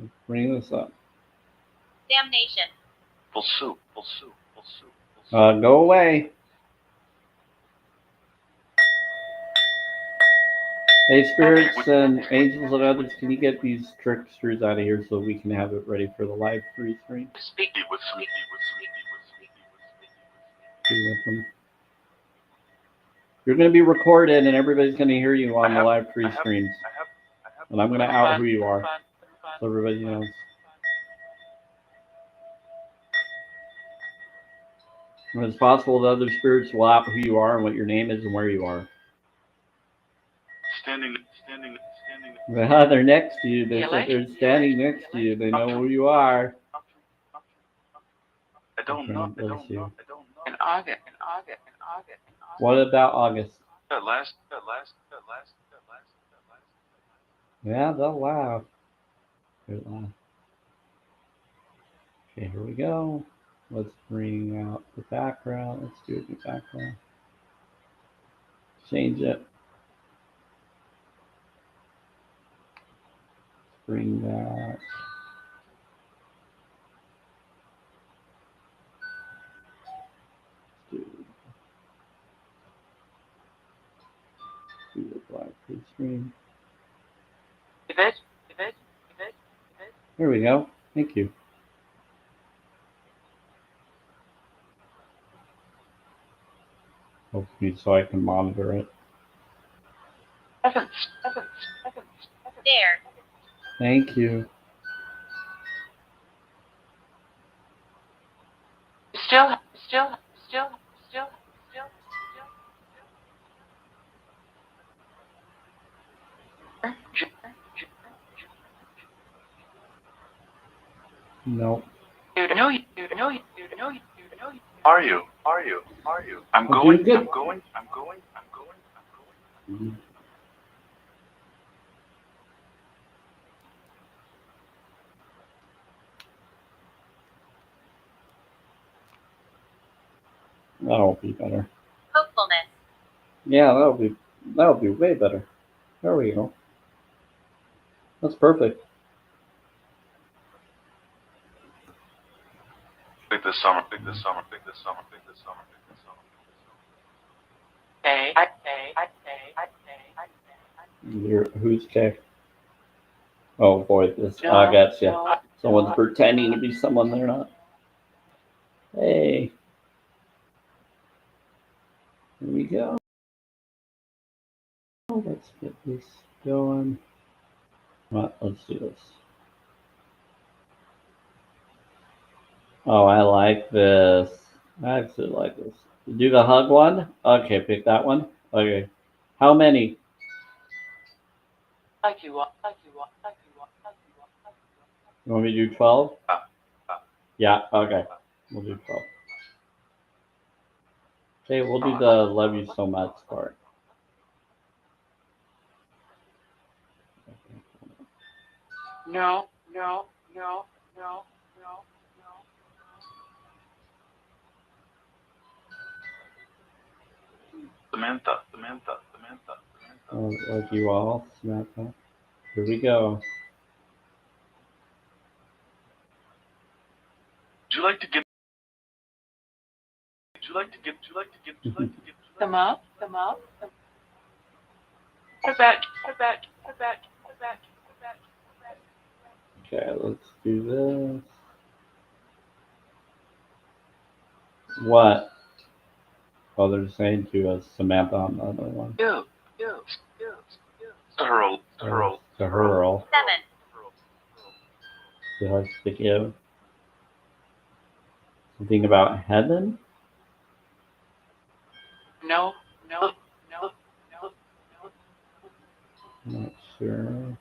Let's bring this up. Damnation. Go away. Hey, spirits and angels and others, can you get these tricksters out of here so we can have it ready for the live free stream? Be with them. You're going to be recorded and everybody's going to hear you on the live free streams. And I'm going to out who you are so everybody knows. And it's possible that other spirits will out who you are and what your name is and where you are. Well, they're next to you. They're standing next to you. They know who you are. I don't know. Bless you. In August. What about August? That last. Yeah, they'll laugh. They'll laugh. Okay, here we go. Let's bring out the background. Let's do the background. Change it. Bring that. Do the black screen. There we go. Thank you. Hopefully, so I can monitor it. There. Thank you. Still. Nope. No. Are you? I'm going. Mm-hmm. That'll be better. Hopefulness. Yeah, that'll be way better. There we go. That's perfect. Big this summer. Hey. Who's Kay? Oh boy, I gotcha. Someone's pretending to be someone they're not. Hey. Here we go. Let's get this going. Right, let's do this. Oh, I like this. I actually like this. Do the hug one? Okay, pick that one. Okay. How many? You want me to do 12? Yeah, okay. We'll do 12. Okay, we'll do the love you so much part. No. Samantha. Like you all, Samantha. Here we go. Would you like to get? Come up. I bet. Okay, let's do this. What? Oh, they're saying to us, Samantha on the other one. You. To hurl. To hurl. 7. To us to give. Something about heaven? No. I'm not sure.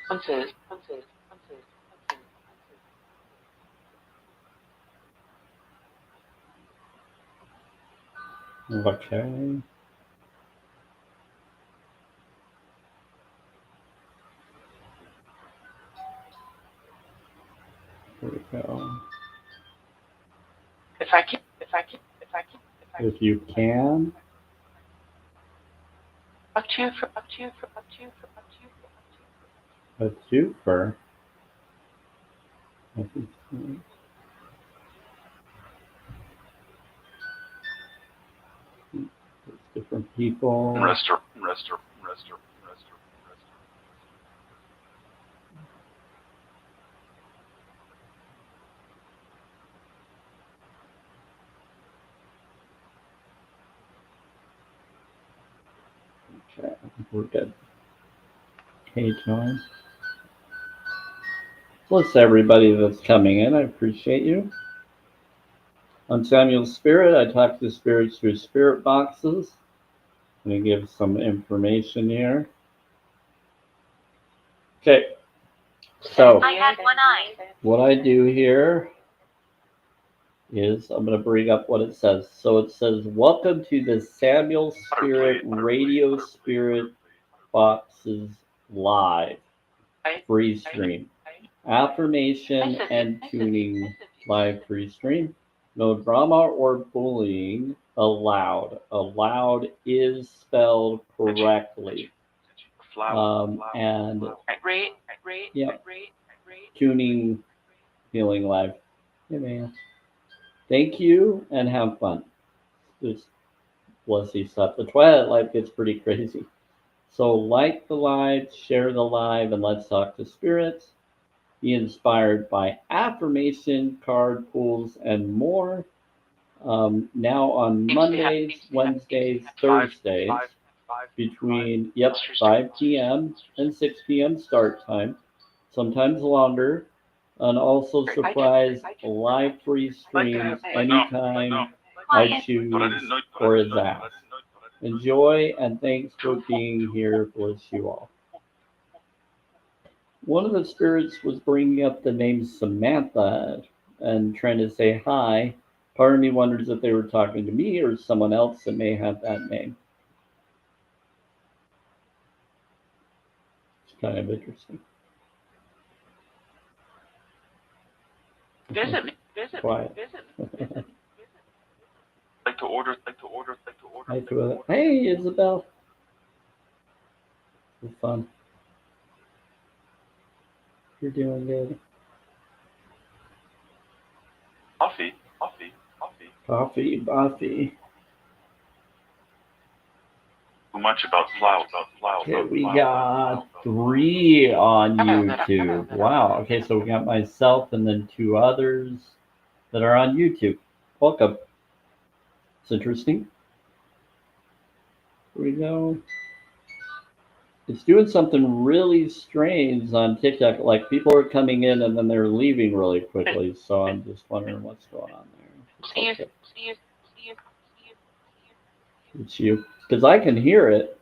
One says. Okay. Here we go. If I can. If you can. A twofer. A twofer. Different people. Restaurant. Okay, we're good. Hey, John. Bless everybody that's coming in. I appreciate you. On Samuel's Spirit, I talk to spirits through spirit boxes. I'm going to give some information here. Okay, so I had one eye. what I do here is I'm going to bring up what it says. So it says, welcome to the Samuel Spirit Radio Spirit Boxes Live free stream. Affirmation and tuning live free stream. No drama or bullying allowed. Allowed is spelled correctly. And yep, tuning, healing live. Hey man, thank you and have fun. This blessy stuff. The Twilight life gets pretty crazy. So like the live, share the live, and let's talk to spirits. Be inspired by affirmation, card pulls, and more. Now on Mondays, Wednesdays, Thursdays, between 5 p.m. and 6 p.m. start time, sometimes longer, and also surprise live free streams anytime I choose or is asked. Enjoy and thanks for being here. Bless you all. One of the spirits was bringing up the name Samantha and trying to say hi. Part of me wonders if they were talking to me or someone else that may have that name. It's kind of interesting. Visit me. Quiet. Like to order. Hey, Isabel. It's fun. You're doing good. Coffee. Coffee. Too much about flour. Okay, we got 3 on YouTube. Wow. Okay, so we got myself and then 2 others that are on YouTube. Welcome. It's interesting. Here we go. It's doing something really strange on TikTok. Like people are coming in and then they're leaving really quickly. So I'm just wondering what's going on there. See Okay. you. It's you. Because I can hear it.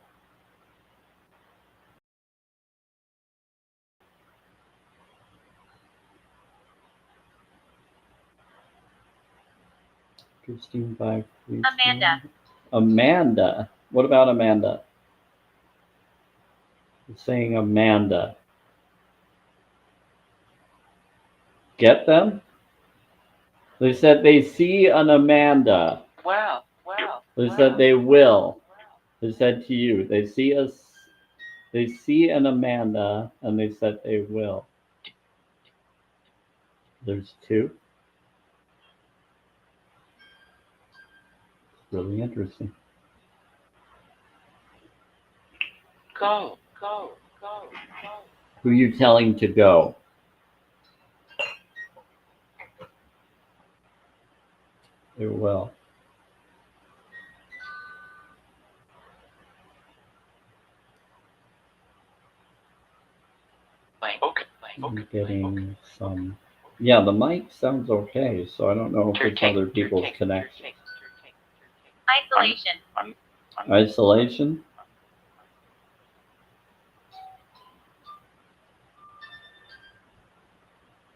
Christine by Amanda. What about Amanda? It's saying Amanda. Get them? They said they see an Amanda. Wow. They said they will. They said to you, they see us. They see an Amanda, and they said they will. There's 2. Really interesting. Go. Who are you telling to go? They will. Okay. I'm getting some. Yeah, the mic sounds okay, so I don't know if it's other people's connection. Isolation. Isolation?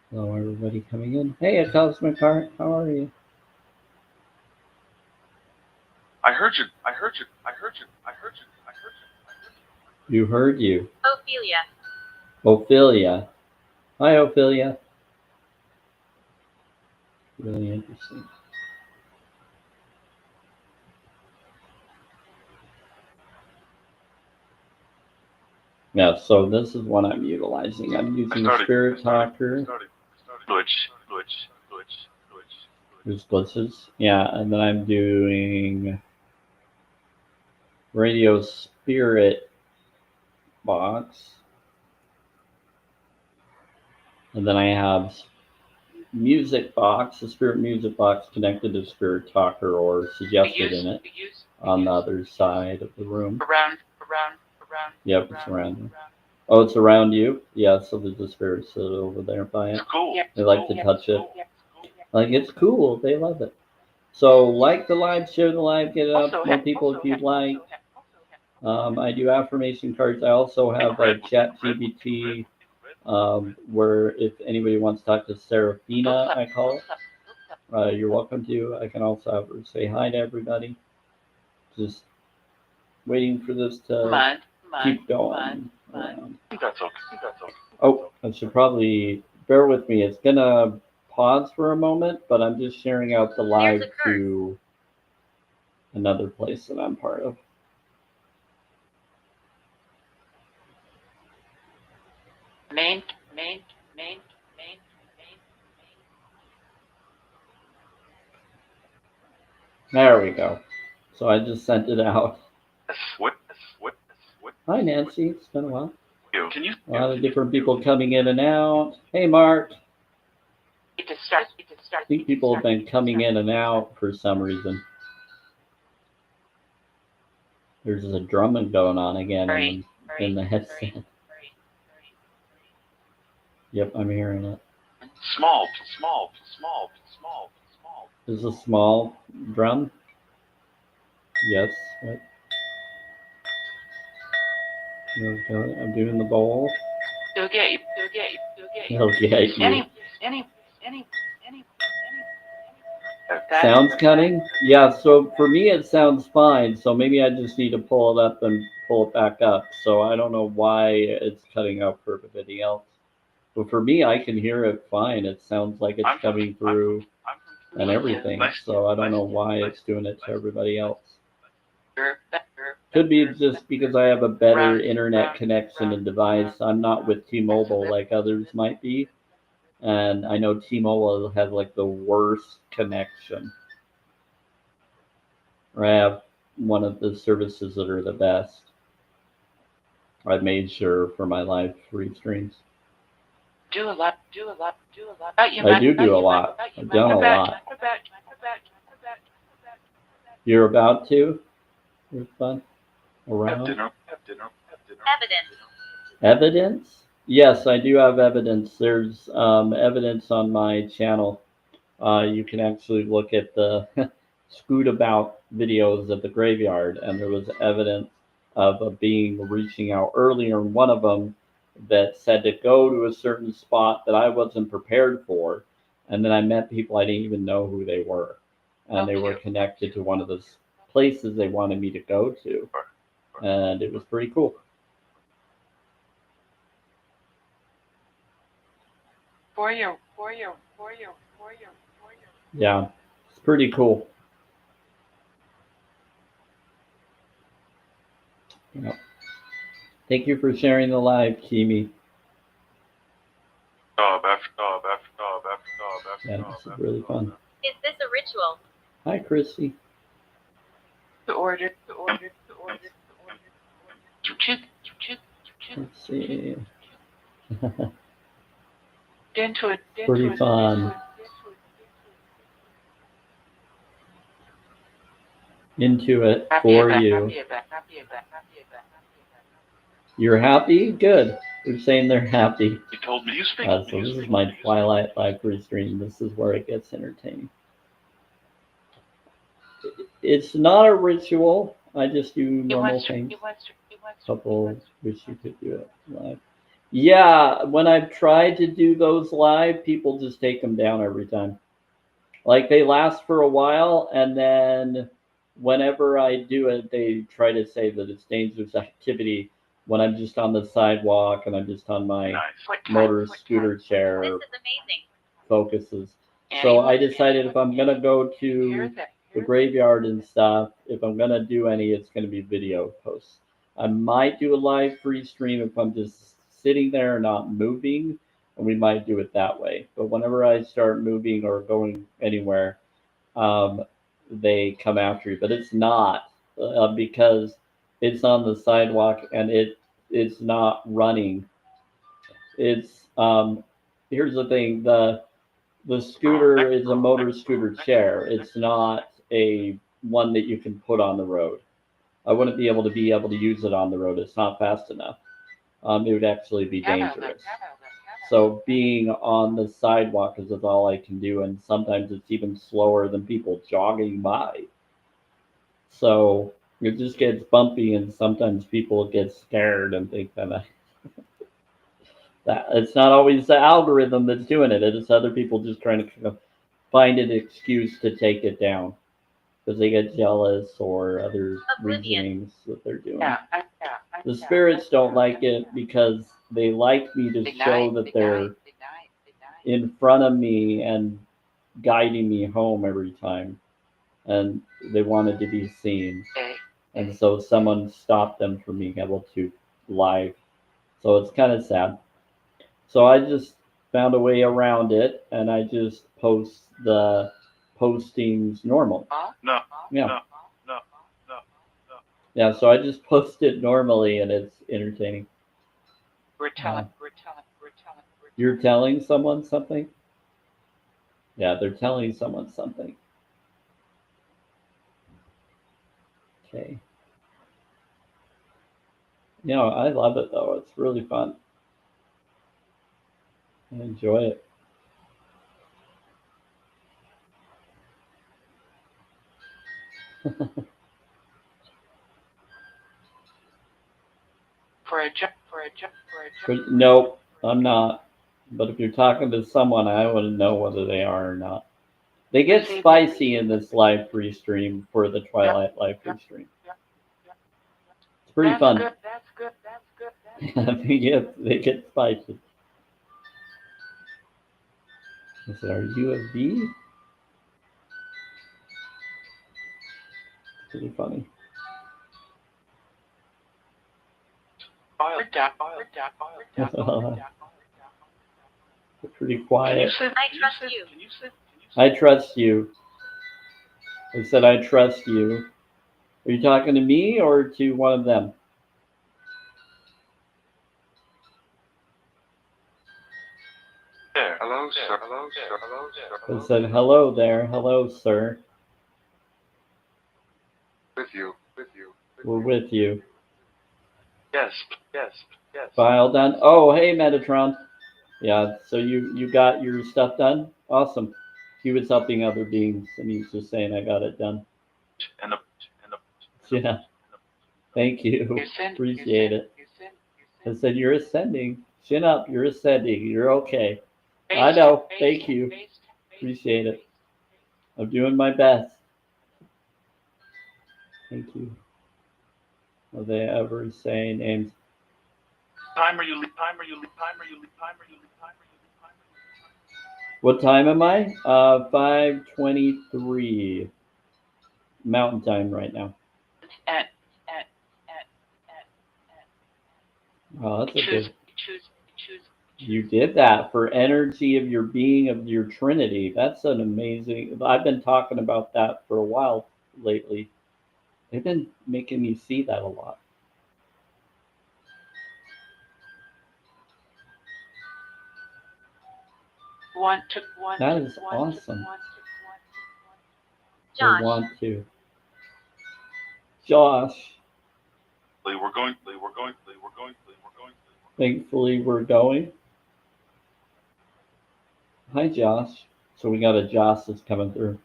Hello, everybody coming in. Hey, a Cosmic Heart, how are you? I heard you. You heard you. Ophelia. Ophelia. Hi, Ophelia. Really interesting. Yeah, so this is what I'm utilizing. I'm using Spirit Talker. There's glitches. Yeah, and then I'm doing Radio Spirit Box. And then I have Music Box, the Spirit Music Box connected to Spirit Talker or suggested in it on the other side of the room. Yep, it's around me. Oh, it's around you? Yeah, so there's a spirit sit over there by it. Cool. They like to touch it. Like, it's cool. They love it. So, like the live, share the live, get it up to more people if you'd like. I do affirmation cards. I also have a chat GBT where if anybody wants to talk to Serafina, I call it. You're welcome to. I can also have her say hi to everybody. Just waiting for this to keep going. That's okay. Oh, I should probably bear with me. It's gonna pause for a moment, but I'm just sharing out the live to another place that I'm part of. Main. There we go. So I just sent it out. What? Hi, Nancy. It's been a while. Can you? A lot of different people coming in and out. Hey, Mark. I think people have been coming in and out for some reason. There's a drumming going on again in the headset. Yep, I'm hearing it. Small. Is a small drum? Yes. Right. Okay, I'm doing the bowl. He'll get you. He'll get you. Any. Sounds cutting? Yeah, so for me it sounds fine, so maybe I just need to pull it up and pull it back up. So I don't know why it's cutting out for everybody else. But for me, I can hear it fine. It sounds like it's coming through and everything. So I don't know why it's doing it to everybody else. Could be just because I have a better internet connection and device. I'm not with T-Mobile like others might be. And I know T-Mobile has like the worst connection. Or I have one of the services that are the best. I've made sure for my live free streams. Do a lot. I do a lot. I've done a lot. You're about to? It's fun. Around? Evidence? Yes, I do have evidence. There's evidence on my channel. You can actually look at the Scoot About videos at the graveyard, and there was evidence of a being reaching out earlier in one of them that said to go to a certain spot that I wasn't prepared for, and then I met people I didn't even know who they were, and they were connected to one of those places they wanted me to go to, and it was pretty cool. For you. Yeah, it's pretty cool. Yep. Thank you for sharing the live, Kimi. Yeah, this is really fun. Is this a ritual? Hi, Chrissy. The order. Let's see. Into it. Pretty fun. Into it for you. You're happy? Good. They're saying they're happy. He told me you speak. So this is my Twilight live free stream. This is where it gets entertaining. It's not a ritual. I just do normal things. Couple wish you could do it live. Yeah, when I've tried to do those live, people just take them down every time. Like they last for a while, and then whenever I do it, they try to say that it's dangerous activity when I'm just on the sidewalk and I'm just on my motor scooter chair. This is amazing. Focuses. So I decided if I'm gonna go to the graveyard and stuff, if I'm gonna do any, it's gonna be video posts. I might do a live free stream if I'm just sitting there and not moving, and we might do it that way. But whenever I start moving or going anywhere, um, they come after you. But it's not because it's on the sidewalk and it's not running. It's here's the thing, the scooter is a motor scooter chair. It's not a one that you can put on the road. I wouldn't be able to use it on the road. It's not fast enough. It would actually be dangerous. So being on the sidewalk is all I can do, and sometimes it's even slower than people jogging by. So it just gets bumpy, and sometimes people get scared and think that it's not always the algorithm that's doing it. It's other people just trying to kind of find an excuse to take it down because they get jealous or other reasonings that they're doing. The spirits don't like it because they like me to show that they're in front of me and guiding me home every time, and they wanted to be seen. And so someone stopped them from being able to live. So it's kind of sad. So I just found a way around it, and I just post the postings normal. No. Yeah. No. No. No. No. Yeah, so I just post it normally, and it's entertaining. You're telling someone something? Yeah, they're telling someone something. Okay. You know, I love it though. It's really fun. I enjoy it. But nope, I'm not. But if you're talking to someone, I wouldn't know whether they are or not. They get spicy in this live free stream for the Twilight live free stream. It's pretty fun. They get spicy. I said, "Are you a V?" Pretty funny. They're pretty quiet. I trust you. I trust you. I said, I trust you. Are you talking to me or to one of them? There. Hello, sir. Hello, sir. Hello, sir. I said, hello there. Hello, sir. With you. With you. We're with you. Yes. Yes. Yes. File done. Oh, hey, Metatron. Yeah, so you got your stuff done? Awesome. He was helping other beings, and he's just saying, I got it done. And the Yeah. Thank you. Appreciate it. I said, you're ascending. Chin up. You're ascending. You're okay. I know. Thank you. Appreciate it. I'm doing my best. Thank you. Are they ever saying names? timer you leave. Timer you leave. Timer you leave. Timer you leave. Timer you leave. Timer you leave. What time am I? 5:23 Mountain Time right now. Oh, that's a good. You did that for energy of your being of your Trinity. That's an amazing. I've been talking about that for a while lately. They've been making me see that a lot. That is awesome. I Josh, want to. Josh, We're going. We're going. We're going. We're going. thankfully we're going. Hi, Josh. So we got a Josh that's coming through.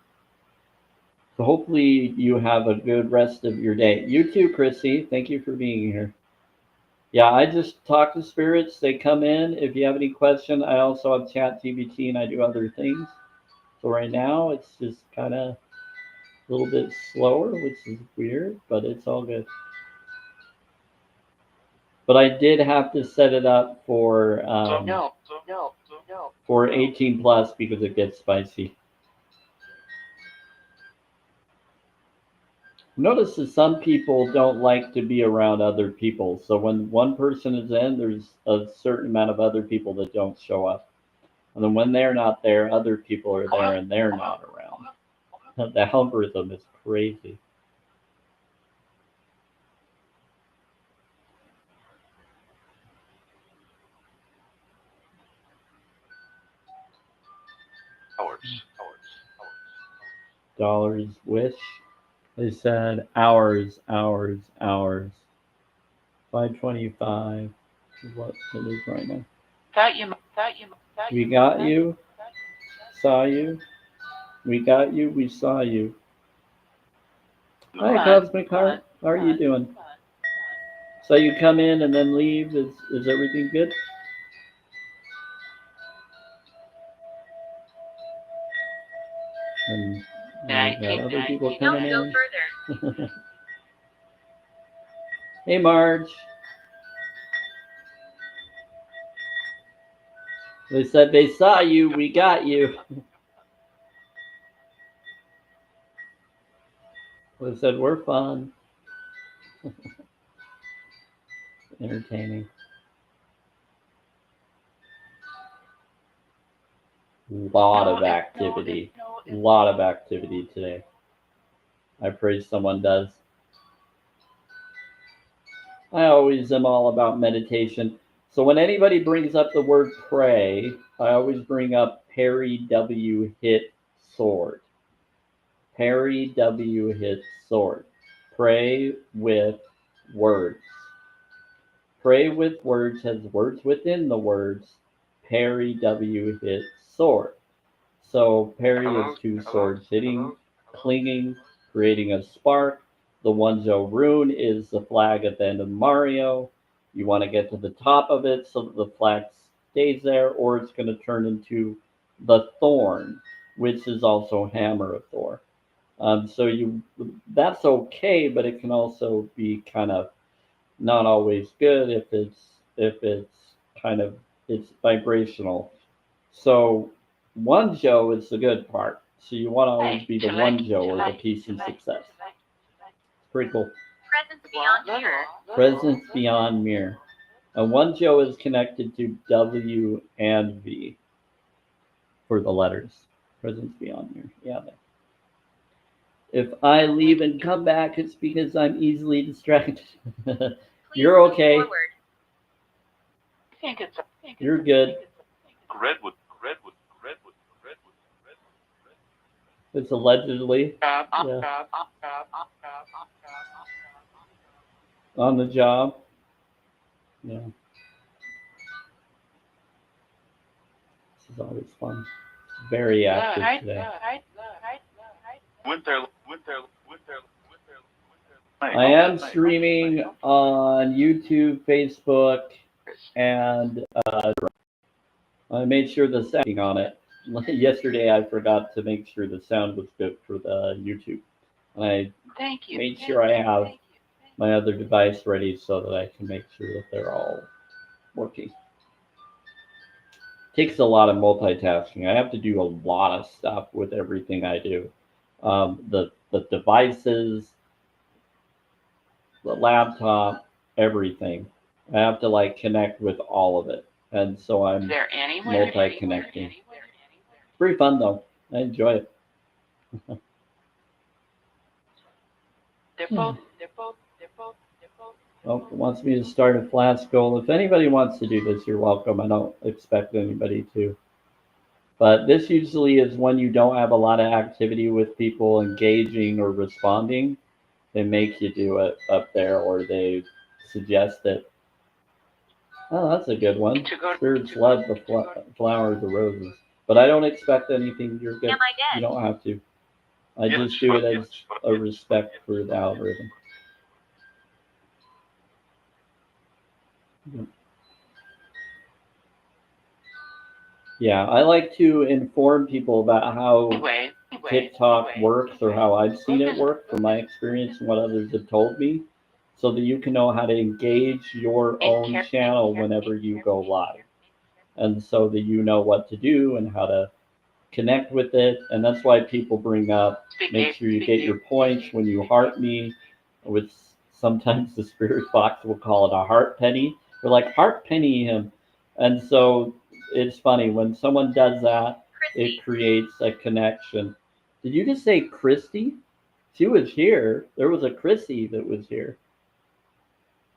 So hopefully you have a good rest of your day. You too, Chrissy. Thank you for being here. Yeah, I just talk to spirits. They come in. If you have any question, I also have Chat GBT and I do other things. So right now it's just kind of a little bit slower, which is weird, but it's all good. But I did have to set it up for for 18 plus because it gets spicy. Notice that some people don't like to be around other people. So when one person is in, there's a certain amount of other people that don't show up. And then when they're not there, other people are there and they're not around. The algorithm is crazy. Dollars wish. They said hours, hours, hours. 5:25 is what it is right now. We got you, saw you. We got you, we saw you. Hi, Cosmic Heart. How are you doing? So you come in and then leave. Is everything good? And we got other people Don't coming go in. further. Hey, Marge. They said they saw you. We got you. They said we're fun. Entertaining. Lot of activity. Lot of activity today. I pray someone does. I always am all about meditation. So when anybody brings up the word pray, I always bring up Perry W. Hit sword. Perry W. Hit sword. Pray with words. Pray with words has words within the words. Perry W. Hit sword. So Perry is two swords hitting, clinging, creating a spark. The One-Jo rune is the flag at the end of Mario. You want to get to the top of it so that the flag stays there, or it's going to turn into the thorn, which is also hammer of Thor. So that's okay, but it can also be kind of not always good if it's kind of it's vibrational. So One-Jo is the good part. So you want to always be the One-Jo or the peace and success. Pretty cool. Presence beyond mirror. Presence beyond mirror. And One-Jo is connected to W and V for the letters. Presence beyond mirror. Yeah. If I leave and come back, it's because I'm easily distracted. You're okay. You're good. Redwood. It's allegedly on the job. Yeah. This is always fun. Very active today. Winter. I am streaming on YouTube, Facebook, and I made sure the sounding on it. Yesterday I forgot to make sure the sound was good for the YouTube. And I made sure I have my other device ready so that I can make sure that they're all working. Takes a lot of multitasking. I have to do a lot of stuff with everything I do. The devices, the laptop, everything. I have to like connect with all of it, and so I'm multi-connecting. It's pretty fun though. I enjoy it. They're both. Oh, wants me to start a flash goal. If anybody wants to do this, you're welcome. I don't expect anybody to. But this usually is when you don't have a lot of activity with people engaging or responding. They make you do it up there, or they suggest it. Oh, that's a good one. Spirits love the flowers, the roses. But I don't expect anything. You're good. Am I dead? You don't have to. I just do it as a respect for the algorithm. Yeah, I like to inform people about how TikTok works or how I've seen it work from my experience and what others have told me, so that you can know how to engage your own channel whenever you go live. And so that you know what to do and how to connect with it. And that's why people bring up, make sure you get your points when you heart me, with sometimes the spirit box will call it a heart penny. We're like, heart penny him. And so it's funny when someone does that, it creates a connection. Did you just say Christy? She was here. There was a Chrissy that was here.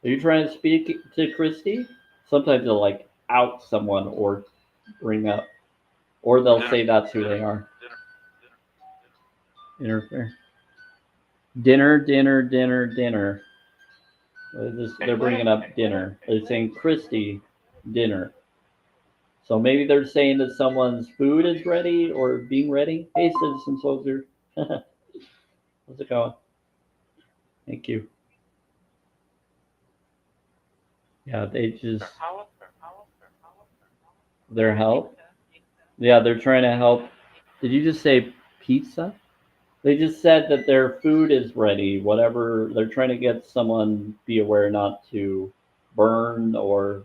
Are you trying to speak to Christy? Sometimes they'll like out someone or bring up, or they'll say that's who they are. Interfere. Dinner, dinner, dinner, dinner. They're bringing up dinner. They're saying Christy, dinner. So maybe they're saying that someone's food is ready or being ready. Hey, Citizen Soldier. How's it going? Thank you. Yeah, they just, their help. Yeah, they're trying to help. Did you just say pizza? They just said that their food is ready. Whatever, they're trying to get someone be aware not to burn or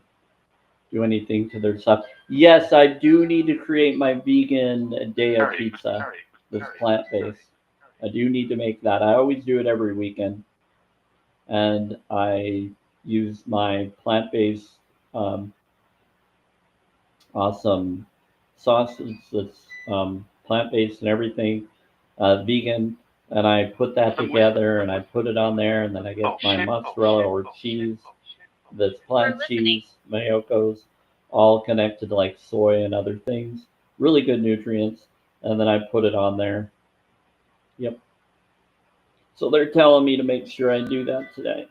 do anything to their stuff. Yes, I do need to create my vegan day of pizza that's plant based. I do need to make that. I always do it every weekend, and I use my plant based um, awesome sausage that's plant based and everything, vegan, and I put that together and I put it on there, and then I get my mozzarella or cheese that's plant cheese, mayokos, all connected to like soy and other things. Really good nutrients, and then I put it on there. Yep. So they're telling me to make sure I do that today.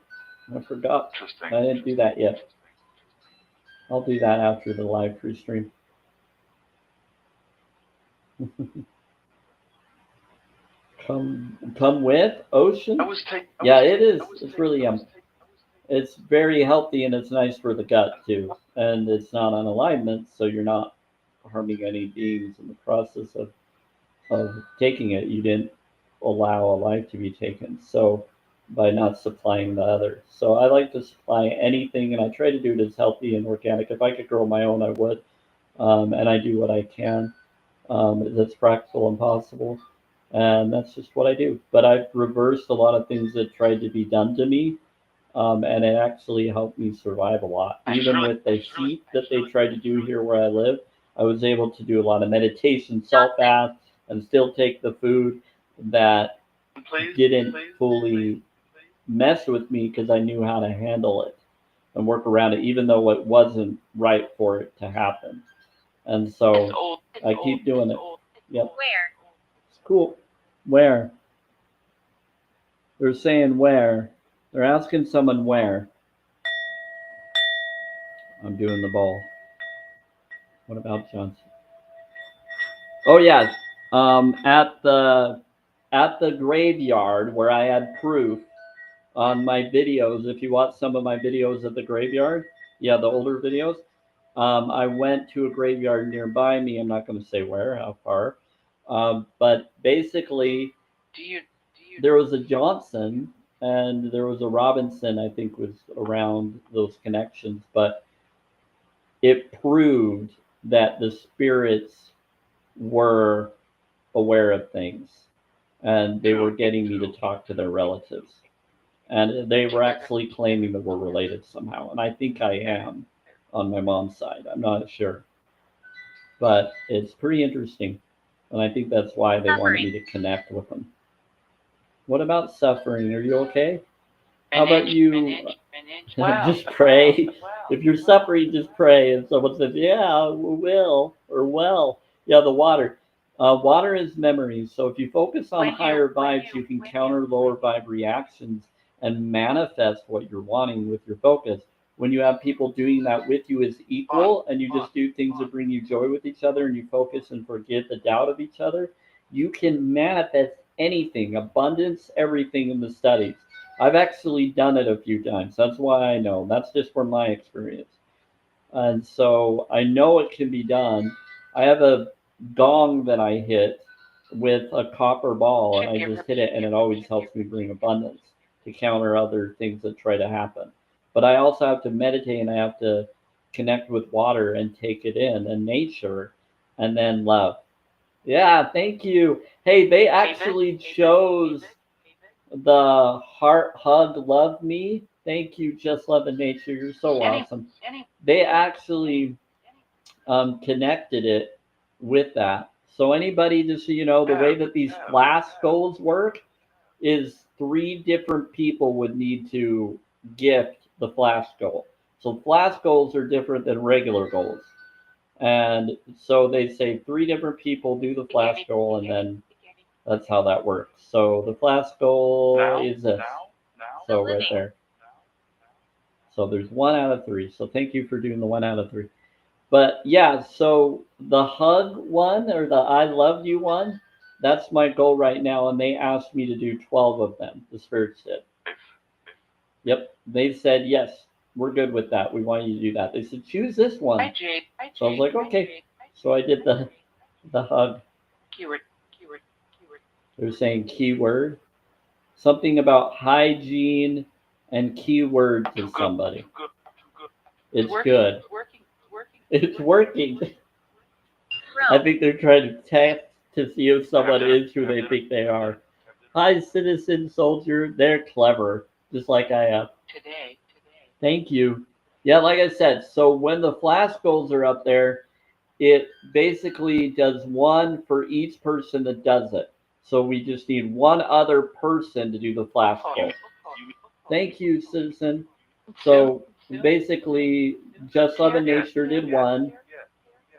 I forgot. I didn't do that yet. I'll do that after the live free stream. Come with ocean. Yeah, it is. It's really it's very healthy and it's nice for the gut too. And it's not on alignment, so you're not harming any beings in the process of taking it. You didn't allow a life to be taken. So by not supplying the others. So I like to supply anything and I try to do it as healthy and organic. If I could grow my own, I would. And I do what I can that's practical and possible. And that's just what I do. But I've reversed a lot of things that tried to be done to me, and it actually helped me survive a lot. Even with the heat that they tried to do here where I live, I was able to do a lot of meditation, salt bath, and still take the food that didn't fully mess with me because I knew how to handle it and work around it, even though it wasn't right for it to happen. And so I keep doing it. Yep. Where? It's cool. Where? They're saying where. They're asking someone where. I'm doing the ball. What about Johnson? Oh yeah. At the graveyard where I had proof on my videos. If you watch some of my videos at the graveyard, yeah, the older videos. I went to a graveyard nearby me. I'm not going to say where, how far. But basically, there was a Johnson and there was a Robinson, I think was around those connections, but it proved that the spirits were aware of things and they were getting me to talk to their relatives. And they were actually claiming that we're related somehow. And I think I am on my mom's side. I'm not sure. But it's pretty interesting. And I think that's why they wanted me to connect with them. What about suffering? Are you okay? How about you just pray? If you're suffering, just pray. And someone says, yeah, will, or well. Yeah, the water. Water is memory. So if you focus on higher vibes, you can counter lower vibe reactions and manifest what you're wanting with your focus. When you have people doing that with you as equal and you just do things that bring you joy with each other and you focus and forget the doubt of each other, you can manifest anything, abundance, everything in the studies. I've actually done it a few times. That's why I know. That's just from my experience. And so I know it can be done. I have a gong that I hit with a copper ball, and I just hit it, and it always helps me bring abundance to counter other things that try to happen. But I also have to meditate and I have to connect with water and take it in and nature and then love. Yeah, thank you. Hey, they actually chose the heart hug love me. Thank you, Just Love and Nature. You're so awesome. They actually connected it with that. So anybody, just so you know, the way that these flask goals work is three different people would need to gift the flash goal. So flash goals are different than regular goals. And so they say three different people do the flash goal, and then that's how that works. So the flash goal is this. So right there. So there's 1 out of 3. So thank you for doing the 1 out of 3. But yeah, so the hug one or the I love you one, that's my goal right now. And they asked me to do 12 of them. The spirits did. Yep. They said, yes, we're good with that. We want you to do that. They said, choose this one. Hi, Jade. So I was like, okay. So I did the hug. Keyword. They're saying keyword. Something about hygiene and keyword to somebody. It's good. It's working. I think they're trying to test to see if someone is who they think they are. Hi, citizen soldier. They're clever, just like I am. Today. Thank you. Yeah, like I said, so when the flash goals are up there, it basically does one for each person that does it. So we just need one other person to do the flash goal. Thank you, citizen. So basically, Just Love and Nature did one.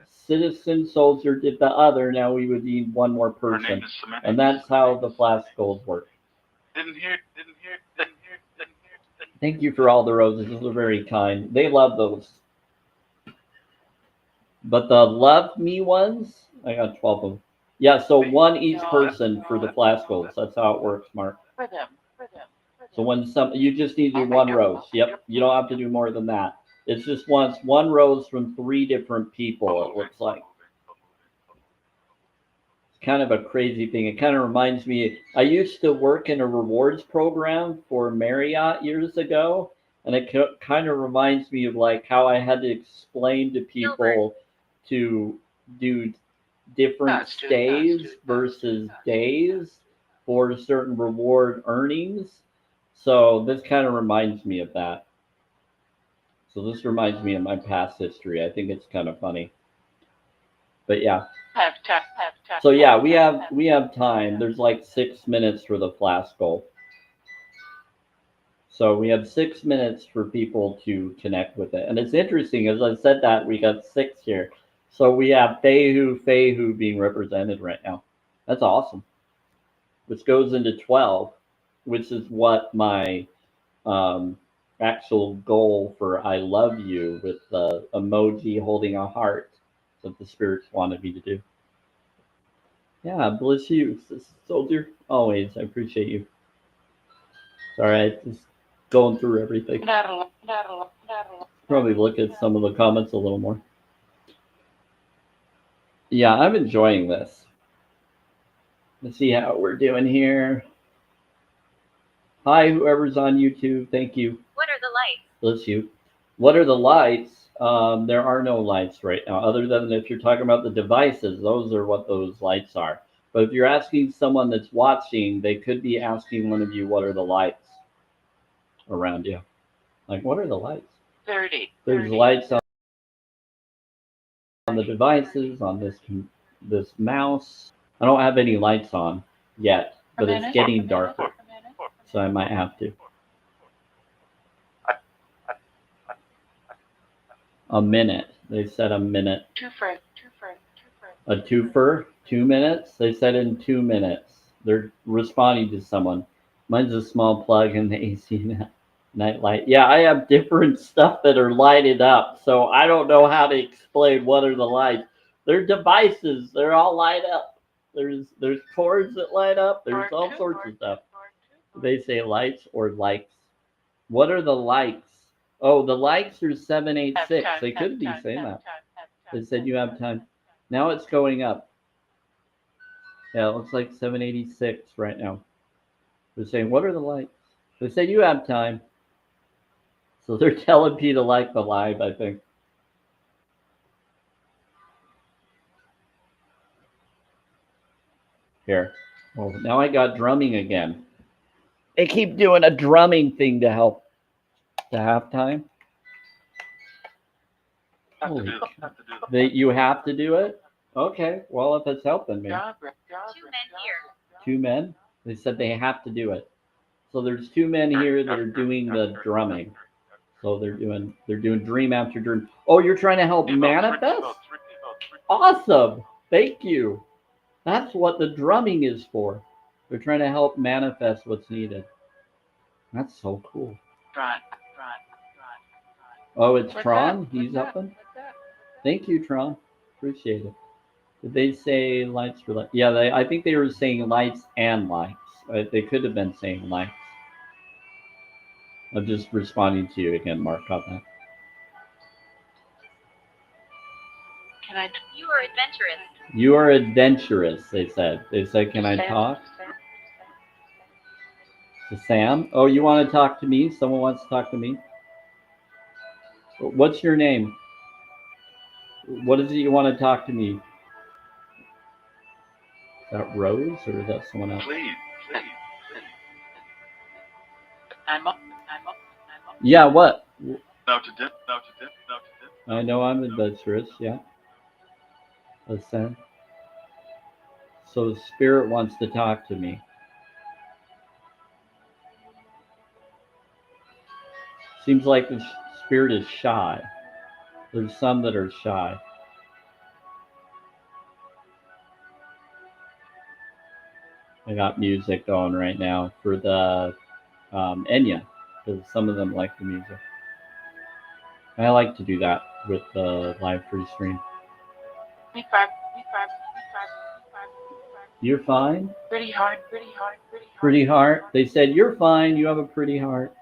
Citizen Soldier did the other. Now we would need one more person. And that's how the flash goals work. Didn't hear. Thank you for all the roses. Those are very kind. They love those. But the love me ones, I got 12 of them. Yeah, so one each person for the flash goals. That's how it works, Mark. For them. So when you just need to do one rose. Yep, you don't have to do more than that. It's just one rose from 3 different people, it looks like. It's kind of a crazy thing. It kind of reminds me, I used to work in a rewards program for Marriott years ago, and it kind of reminds me of like how I had to explain to people to do different stays versus days for certain reward earnings. So this kind of reminds me of that. So this reminds me of my past history. I think it's kind of funny. But yeah. Have time. So yeah, we have time. There's like 6 minutes for the flash goal. So we have 6 minutes for people to connect with it. And it's interesting, as I said that, we got 6 here. So we have Fehu being represented right now. That's awesome. Which goes into 12, which is what my actual goal for I love you with the emoji holding a heart that the spirits wanted me to do. Yeah, bless you, soldier. Always, I appreciate you. Sorry, I just going through everything. Probably look at some of the comments a little more. Yeah, I'm enjoying this. Let's see how we're doing here. Hi, whoever's on YouTube. Thank you. What are the lights? Bless you. What are the lights? There are no lights right now, other than if you're talking about the devices. Those are what those lights are. But if you're asking someone that's watching, they could be asking one of you, what are the lights around you? Like, what are the lights? 30. There's lights on the devices, on this mouse. I don't have any lights on yet, but it's getting darker, so I might have to. A minute. They said a minute. Twofer. A twofer? 2 minutes? They said in 2 minutes. They're responding to someone. Mine's a small plug in the AC night light. Yeah, I have different stuff that are lighted up, so I don't know how to explain what are the lights. They're devices. They're all light up. There's cords that light up. There's all sorts of stuff. They say lights or likes. What are the likes? Oh, the likes are 786. They could be saying that. They said you have time. Now it's going up. Yeah, it looks like 786 right now. They're saying, what are the likes? They said you have time. So they're telling P to like the live, I think. Here. Oh, now I got drumming again. They keep doing a drumming thing to help the halftime. Holy you have to do it? Okay, well, if it's helping me. 2 men here. 2 men? They said they have to do it. So there's 2 men here that are doing the drumming. So they're doing dream after dream. Oh, you're trying to help manifest? Awesome. Thank you. That's what the drumming is for. They're trying to help manifest what's needed. That's so cool. Oh, it's Tron? He's up in? Thank you, Tron. Appreciate it. Did they say lights for lights? Yeah, I think they were saying lights and lights. They could have been saying lights. I'm just responding to you again, Mark, on that. You are adventurous. You are adventurous, they said. They said, can I talk to Sam? Oh, you want to talk to me? Someone wants to talk to me? What's your name? What is it you want to talk to me? Is that Rose or is that someone else? Please. I'm up. Yeah, what? Now to dip. I know I'm adventurous, yeah. Listen. So the spirit wants to talk to me. Seems like the spirit is shy. There's some that are shy. I got music going right now for the Enya, because some of them like the music. I like to do that with the live free stream. 25. You're fine? Pretty hard. Pretty heart? They said, you're fine, you have a pretty heart.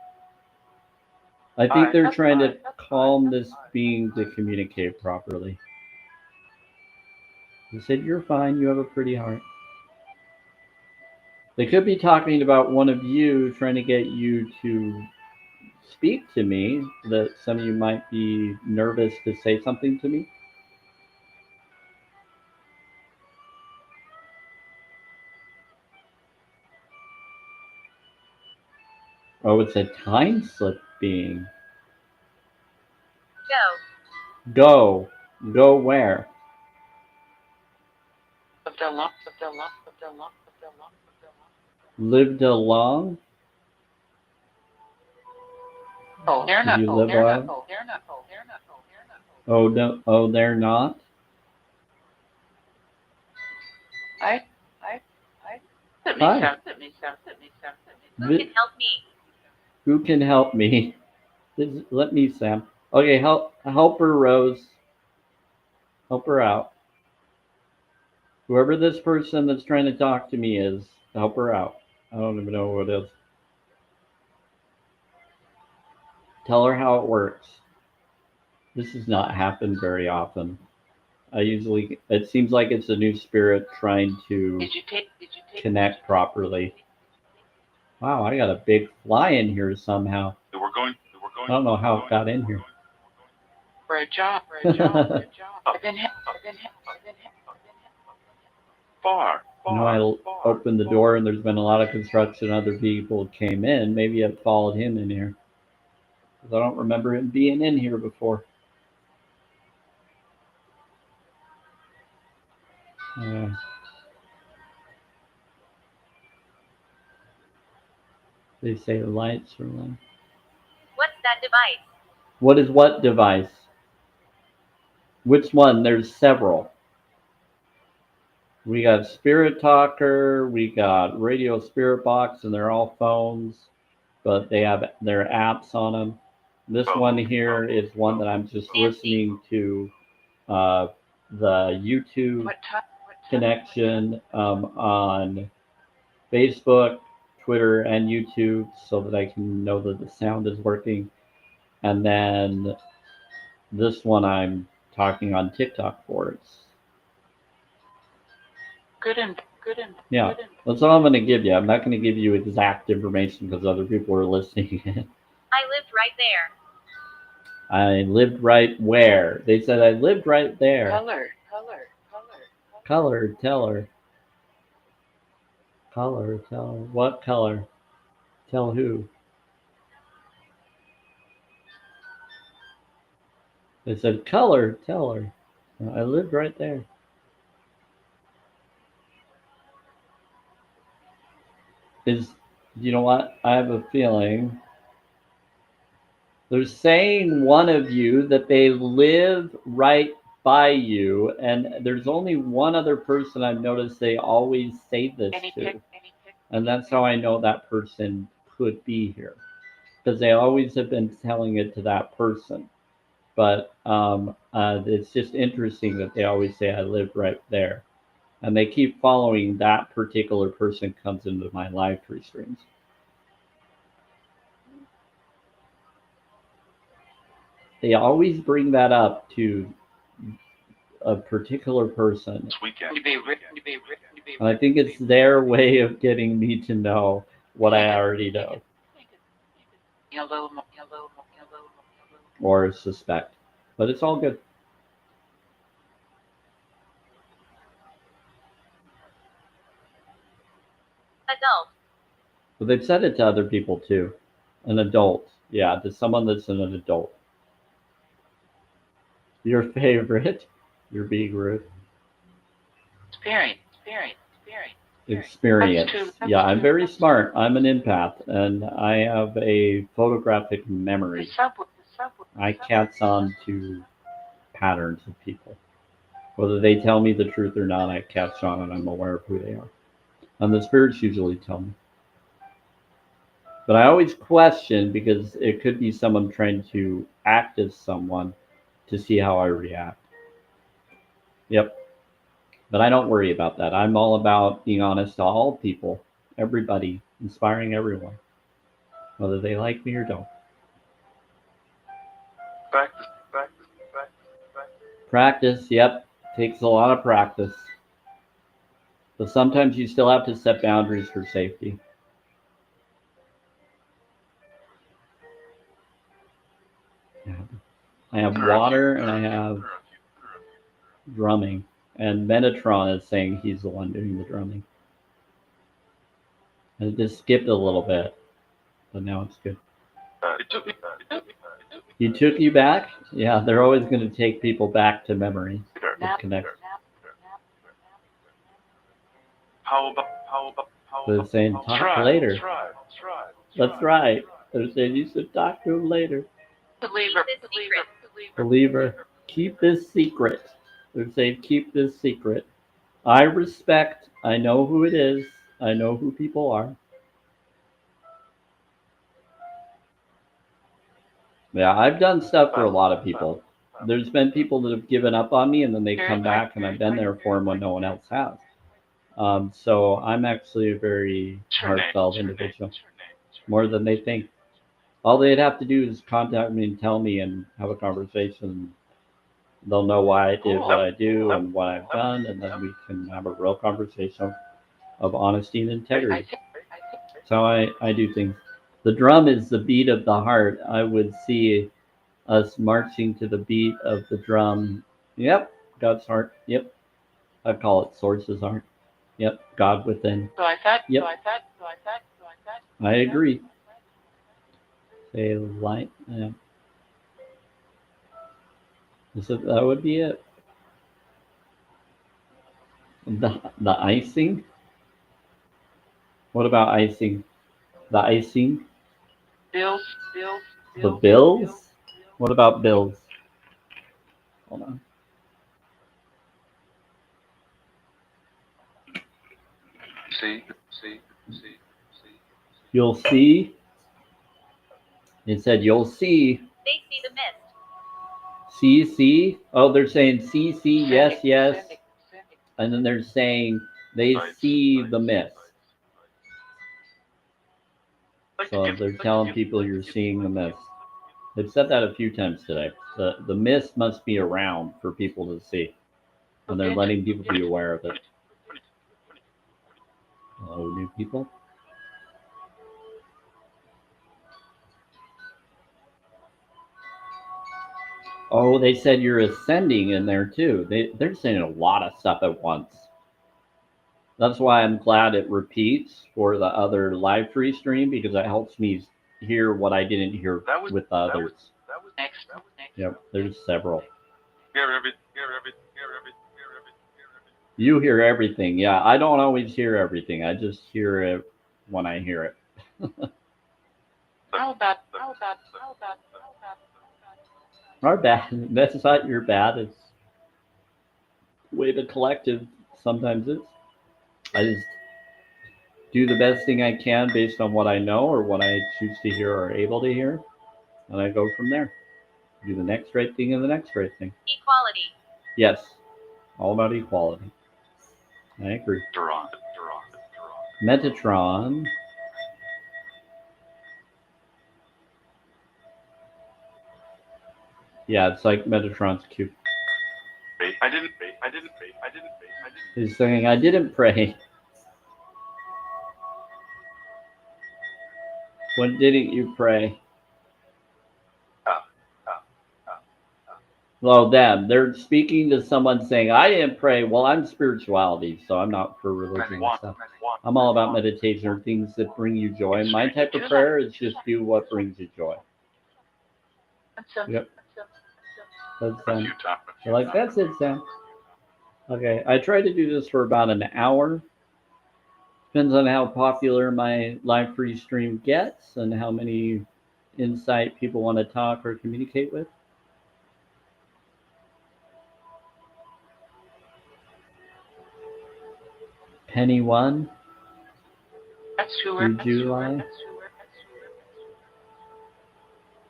I think they're trying to calm this being to communicate properly. They said, you're fine, you have a pretty heart. They could be talking about one of you, trying to get you to speak to me, that some of you might be nervous to say something to me. Oh, it's a time slip being. Go. Go where? Lived along? Oh, they're not. Did you live on? Oh, no. Oh, they're not? I. Hi. Who can help me? Who can help me? Let me, Sam. Okay, help her, Rose. Help her out. Whoever this person that's trying to talk to me is, help her out. I don't even know who it is. Tell her how it works. This has not happened very often. It seems like it's a new spirit trying to connect properly. Wow, I got a big fly in here somehow. We're going. I don't know how it got in here. For a job. I've been Far. I opened the door and there's been a lot of construction. Other people came in. Maybe it followed him in here. Because I don't remember him being in here before. They say lights or light. What's that device? What is what device? Which one? There's several. We got Spirit Talker, we got Radio Spirit Box, and they're all phones, but they have their apps on them. This one here is one that I'm just listening to the YouTube connection on Facebook, Twitter, and YouTube so that I can know that the sound is working. And then this one I'm talking on TikTok for. Yeah, that's all I'm going to give you. I'm not going to give you exact information because other people are listening. I lived right there. I lived right where? They said I lived right there. Color, tell her. Color, tell what color? Tell who? They said color, tell her. I lived right there. You know what? I have a feeling they're saying one of you that they live right by you, and there's only one other person I've noticed they always say this to, and that's how I know that person could be here, because they always have been telling it to that person. But it's just interesting that they always say I live right there, and they keep following that particular person comes into my live streams. They always bring that up to a particular person. This weekend. And I think it's their way of getting me to know what I already know or suspect. But it's all good. Adult. But they've said it to other people too. An adult. Yeah, to someone that's an adult. Your favorite. You're being rude. Experience. Yeah, I'm very smart. I'm an empath, and I have a photographic memory. I catch on to patterns of people. Whether they tell me the truth or not, I catch on and I'm aware of who they are. And the spirits usually tell me. But I always question because it could be someone trying to act as someone to see how I react. Yep. But I don't worry about that. I'm all about being honest to all people, everybody, inspiring everyone, whether they like me or don't. Practice. Practice, yep. Takes a lot of practice. But sometimes you still have to set boundaries for safety. Yeah. I have water and I have drumming. And Metatron is saying he's the one doing the drumming. And it just skipped a little bit, but now it's good. He took you back? Yeah, they're always going to take people back to memory. It connects. How about They're saying talk later. That's right. They're saying you should talk to him later. Believer, keep this secret. They're saying keep this secret. I respect. I know who it is. I know who people are. Yeah, I've done stuff for a lot of people. There's been people that have given up on me and then they come back and I've been there for them when no one else has. So I'm actually a very heartfelt individual, more than they think. All they'd have to do is contact me and tell me and have a conversation. They'll know why I did what I do and what I've done, and then we can have a real conversation of honesty and integrity. That's how I do things. The drum is the beat of the heart. I would see us marching to the beat of the drum. Yep, God's heart. Yep, I call it Source's heart. Yep, God within. Yep, I agree. Say light. Yeah. That would be it. The icing. What about icing? The icing. The bills. What about bills? Hold on. see. You'll see. It said you'll see. They see the mist. See. Oh, they're saying see. Yes. And then they're saying they see the mist. So they're telling people you're seeing the mist. They've said that a few times today. The mist must be around for people to see. And they're letting people be aware of it. Hello, new people. Oh, they said you're ascending in there too. They're saying a lot of stuff at once. That's why I'm glad it repeats for the other live free stream, because it helps me hear what I didn't hear with the others. Next. Yep, there's several. Hear everything. You hear everything. Yeah, I don't always hear everything. I just hear it when I hear it. How about Our bad. That's not your bad. It's the way the collective sometimes is. I just do the best thing I can based on what I know or what I choose to hear or able to hear, and I go from there. Do the next right thing and the next right thing. Equality. Yes, all about equality. I agree. Metatron. Yeah, it's like Metatron's cube. I didn't. He's saying, I didn't pray. When didn't you pray? Well, them. They're speaking to someone saying, I didn't pray. Well, I'm spirituality, so I'm not for religion and stuff. I'm all about meditation or things that bring you joy. My type of prayer is just do what brings you joy. Yep. That's Sam. They're like, that's it, Sam. Okay, I try to do this for about an hour. Depends on how popular my live free stream gets and how many insight people want to talk or communicate with. Penny one. That's sewer. Through July.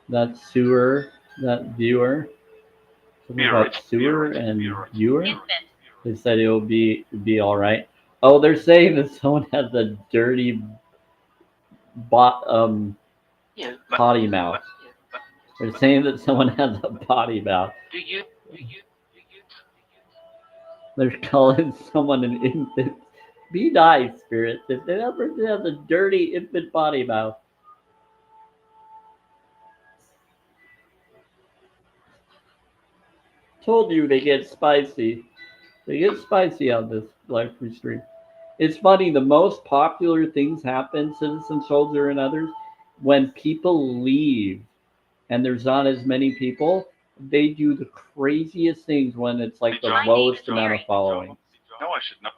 That's sewer. That viewer. Something about sewer and viewer. Infant. They said it will be all right. Oh, they're saying that someone has a dirty potty mouth. They're saying that someone has a potty mouth. Do you? They're calling someone an infant. Be nice, spirits. If that person has a dirty infant potty mouth. Told you they get spicy. They get spicy on this live free stream. It's funny, the most popular things happen, Citizen Soldier and others, when people leave and there's not as many people, they do the craziest things when it's like the lowest amount of following. No, I should know.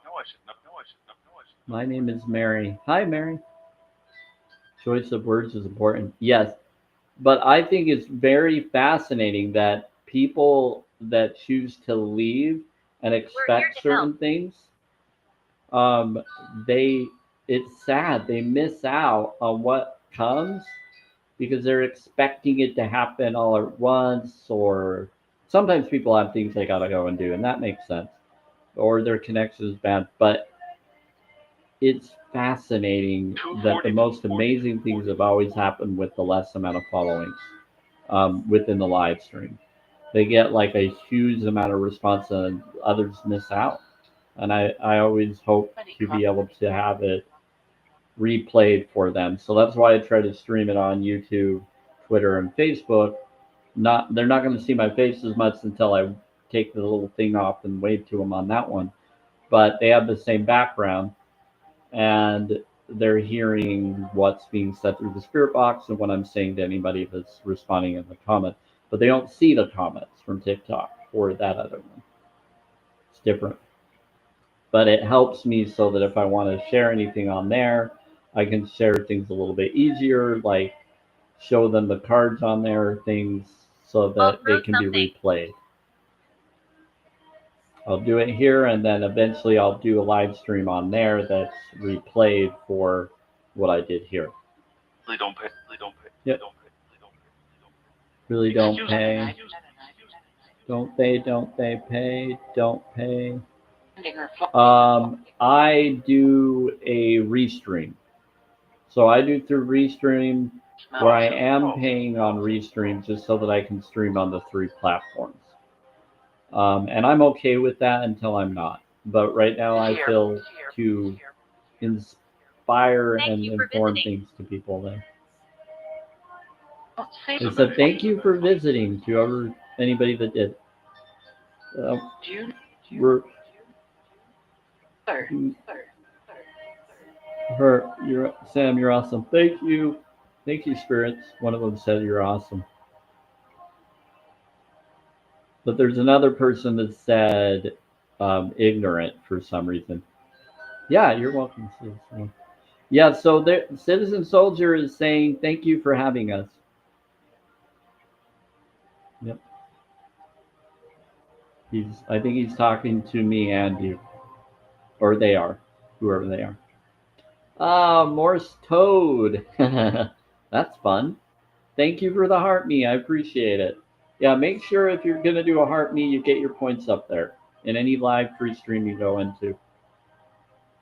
My name is Mary. Hi, Mary. Choice of words is important. Yes. But I think it's very fascinating that people that choose to leave and expect certain things, it's sad. They miss out on what comes because they're expecting it to happen all at once, or sometimes people have things they gotta go and do, and that makes sense. Or their connection is bad. But it's fascinating that the most amazing things have always happened with the less amount of followings within the live stream. They get like a huge amount of response and others miss out. And I always hope to be able to have it replayed for them. So that's why I try to stream it on YouTube, Twitter, and Facebook. They're not going to see my face as much until I take the little thing off and wave to them on that one. But they have the same background, and they're hearing what's being said through the spirit box and what I'm saying to anybody that's responding in the comment. But they don't see the comments from TikTok or that other one. It's different. But it helps me so that if I want to share anything on there, I can share things a little bit easier, like show them the cards on there, things so that they can be replayed. I'll do it here, and then eventually I'll do a live stream on there that's replayed for what I did here. Really don't pay. Yep. Really don't pay. Don't they pay? Don't pay. I do a restream. So I do through restream where I am paying on restream just so that I can stream on the 3 platforms. And I'm okay with that until I'm not. But right now I feel to inspire and inform things to people there. They said thank you for visiting to anybody that did. Sam, you're awesome. Thank you. Thank you, spirits. One of them said you're awesome. But there's another person that said ignorant for some reason. Yeah, you're welcome. Yeah, so the Citizen Soldier is saying thank you for having us. Yep. I think he's talking to me and you. Or they are. Whoever they are. Ah, Morse Toad. That's fun. Thank you for the heart me. I appreciate it. Yeah, make sure if you're going to do a heart me, you get your points up there in any live free stream you go into.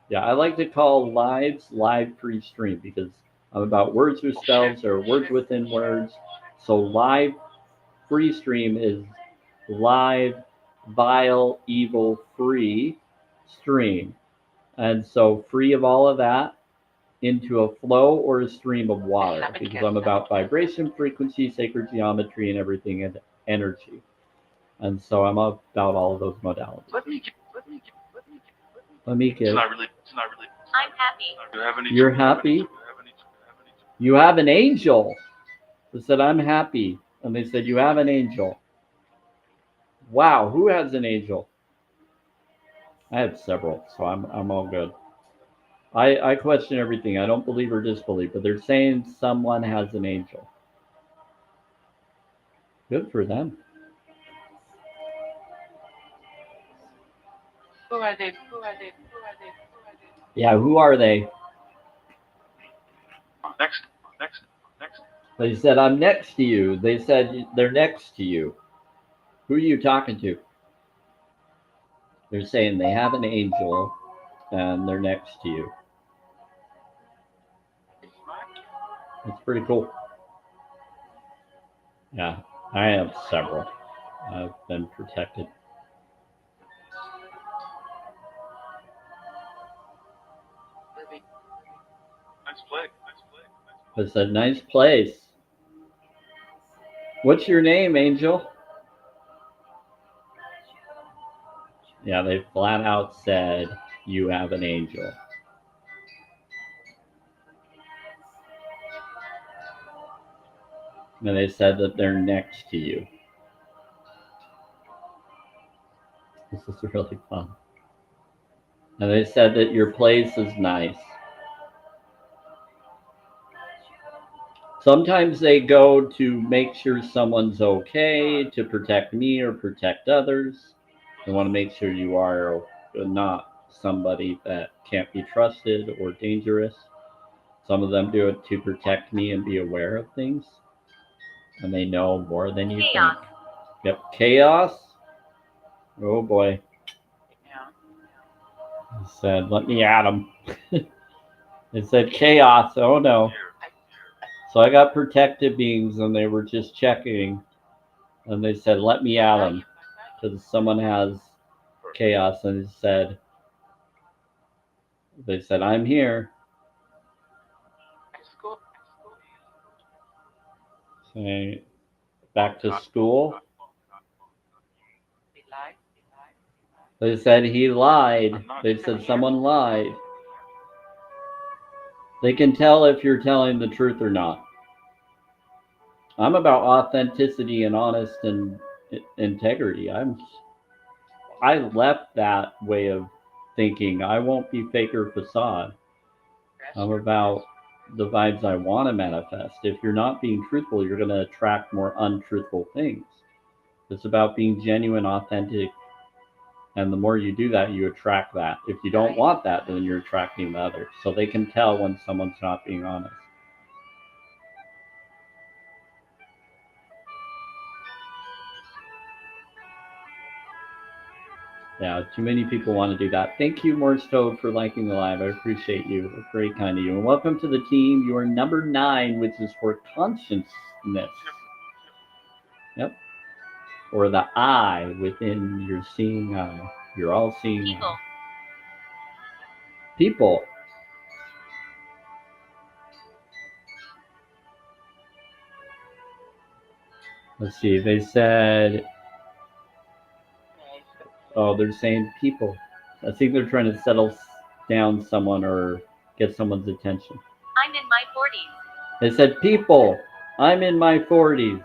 Yeah, I like to call lives live free stream because I'm about words with spells or words within words. So live free stream is live, vile, evil, free stream. And so free of all of that into a flow or a stream of water because I'm about vibration, frequency, sacred geometry, and everything and energy. And so I'm about all of those modalities. Let me give. It's not really. I'm happy. You're happy? You have an angel. They said, I'm happy. And they said, you have an angel. Wow, who has an angel? I have several, so I'm all good. I question everything. I don't believe or disbelieve, but they're saying someone has an angel. Good for them. Who are they? Yeah, who are they? Next. They said, I'm next to you. They said, they're next to you. Who are you talking to? They're saying they have an angel and they're next to you. That's pretty cool. Yeah, I have several. I've been protected. Nice play. It's a nice place. What's your name, Angel? Yeah, they flat out said you have an angel. And they said that they're next to you. This is really fun. And they said that your place is nice. Sometimes they go to make sure someone's okay, to protect me or protect others. They want to make sure you are not somebody that can't be trusted or dangerous. Some of them do it to protect me and be aware of things. And they know more than you think. Yep, chaos. Oh boy. He said, let me at him. It said chaos. Oh no. So I got protected beings and they were just checking. And they said, let me at him. Because someone has chaos. And they said, I'm here. Say, back to school. They said he lied. They said someone lied. They can tell if you're telling the truth or not. I'm about authenticity and honest and integrity. I left that way of thinking. I won't be fake or facade. I'm about the vibes I want to manifest. If you're not being truthful, you're going to attract more untruthful things. It's about being genuine, authentic, and the more you do that, you attract that. If you don't want that, then you're attracting the other. So they can tell when someone's not being honest. Yeah, too many people want to do that. Thank you, Morse Toad, for liking the live. I appreciate you. It's very kind of you. And welcome to the team. You are number 9, which is for consciousness. Yep. Or the eye within your seeing eye. You're all seeing eye. People. Let's see. They said, oh, they're saying people. I think they're trying to settle down someone or get someone's attention. I'm in my 40s. They said, people, I'm in my 40s.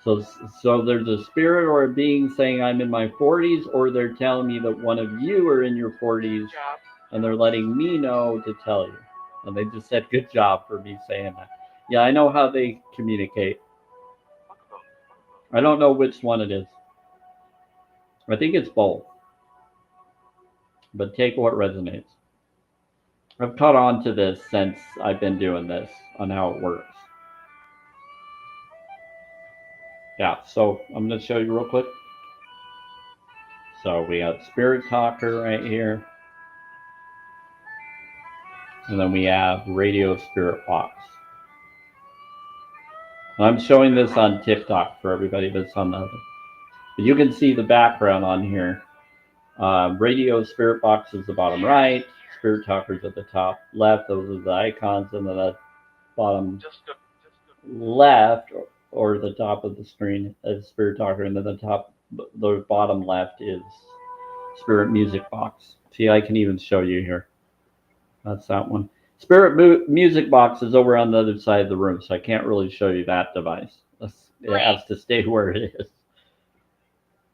So there's a spirit or a being saying I'm in my 40s, or they're telling me that one of you are in your 40s, and they're letting me know to tell you. And they just said, good job for me saying that. Yeah, I know how they communicate. I don't know which one it is. I think it's both. But take what resonates. I've caught on to this since I've been doing this on how it works. Yeah, so I'm going to show you real quick. So we got Spirit Talker right here. And then we have Radio Spirit Box. I'm showing this on TikTok for everybody that's on the other. But you can see the background on here. Radio Spirit Box is the bottom right. Spirit Talker's at the top left. Those are the icons. And then the bottom left or the top of the screen is Spirit Talker. And then the bottom left is Spirit Music Box. See, I can even show you here. That's that one. Spirit Music Box is over on the other side of the room, so I can't really show you that device. It has to stay where it is.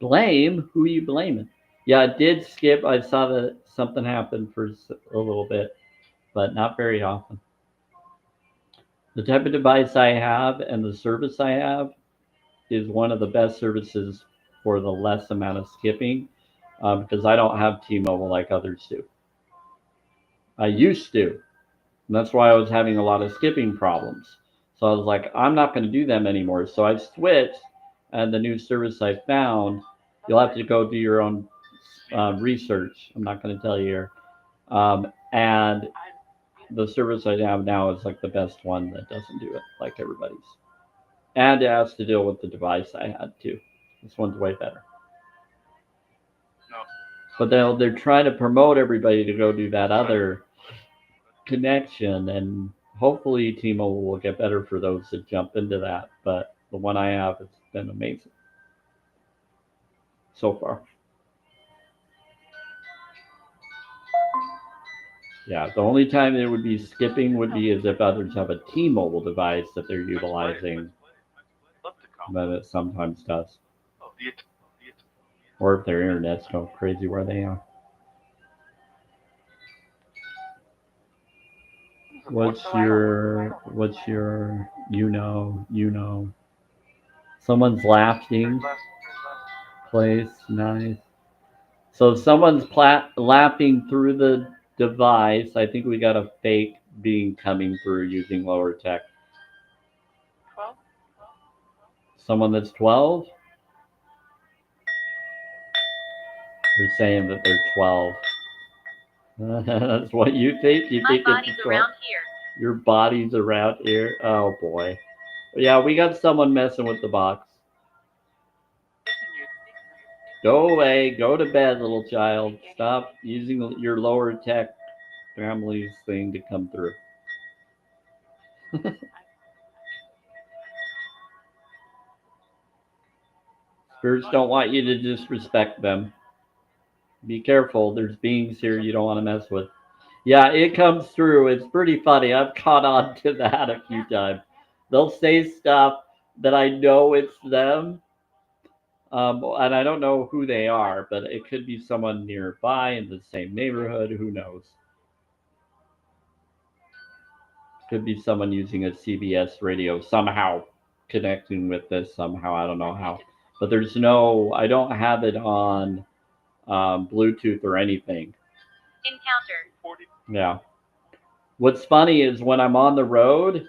Blame? Who are you blaming? Yeah, it did skip. I saw that something happened for a little bit, but not very often. The type of device I have and the service I have is one of the best services for the less amount of skipping, because I don't have T-Mobile like others do. I used to. And that's why I was having a lot of skipping problems. So I was like, I'm not going to do them anymore. So I switched, and the new service I found, you'll have to go do your own research. I'm not going to tell you here. And the service I have now is like the best one that doesn't do it like everybody's. And it has to deal with the device I had too. This one's way better. But they're trying to promote everybody to go do that other connection, and hopefully T-Mobile will get better for those that jump into that. But the one I have has been amazing so far. Yeah, the only time there would be skipping would be as if others have a T-Mobile device that they're utilizing, but it sometimes does. Or if their internet's going crazy where they are. What's your you know? Someone's laughing. Place, nice. So someone's lapping through the device. I think we got a fake being coming through using lower tech. 12? Someone that's 12? They're saying that they're 12. That's what you think? You think it's 12? Around here. Your body's around here? Oh boy. Yeah, we got someone messing with the box. Go away. Go to bed, little child. Stop using your lower tech family's thing to come through. Spirits don't want you to disrespect them. Be careful. There's beings here you don't want to mess with. Yeah, it comes through. It's pretty funny. I've caught on to that a few times. They'll say stuff that I know it's them. And I don't know who they are, but it could be someone nearby in the same neighborhood. Who knows? Could be someone using a CBS radio somehow, connecting with this somehow. I don't know how. But there's no, I don't have it on Bluetooth or anything. Encounter. Yeah. What's funny is when I'm on the road,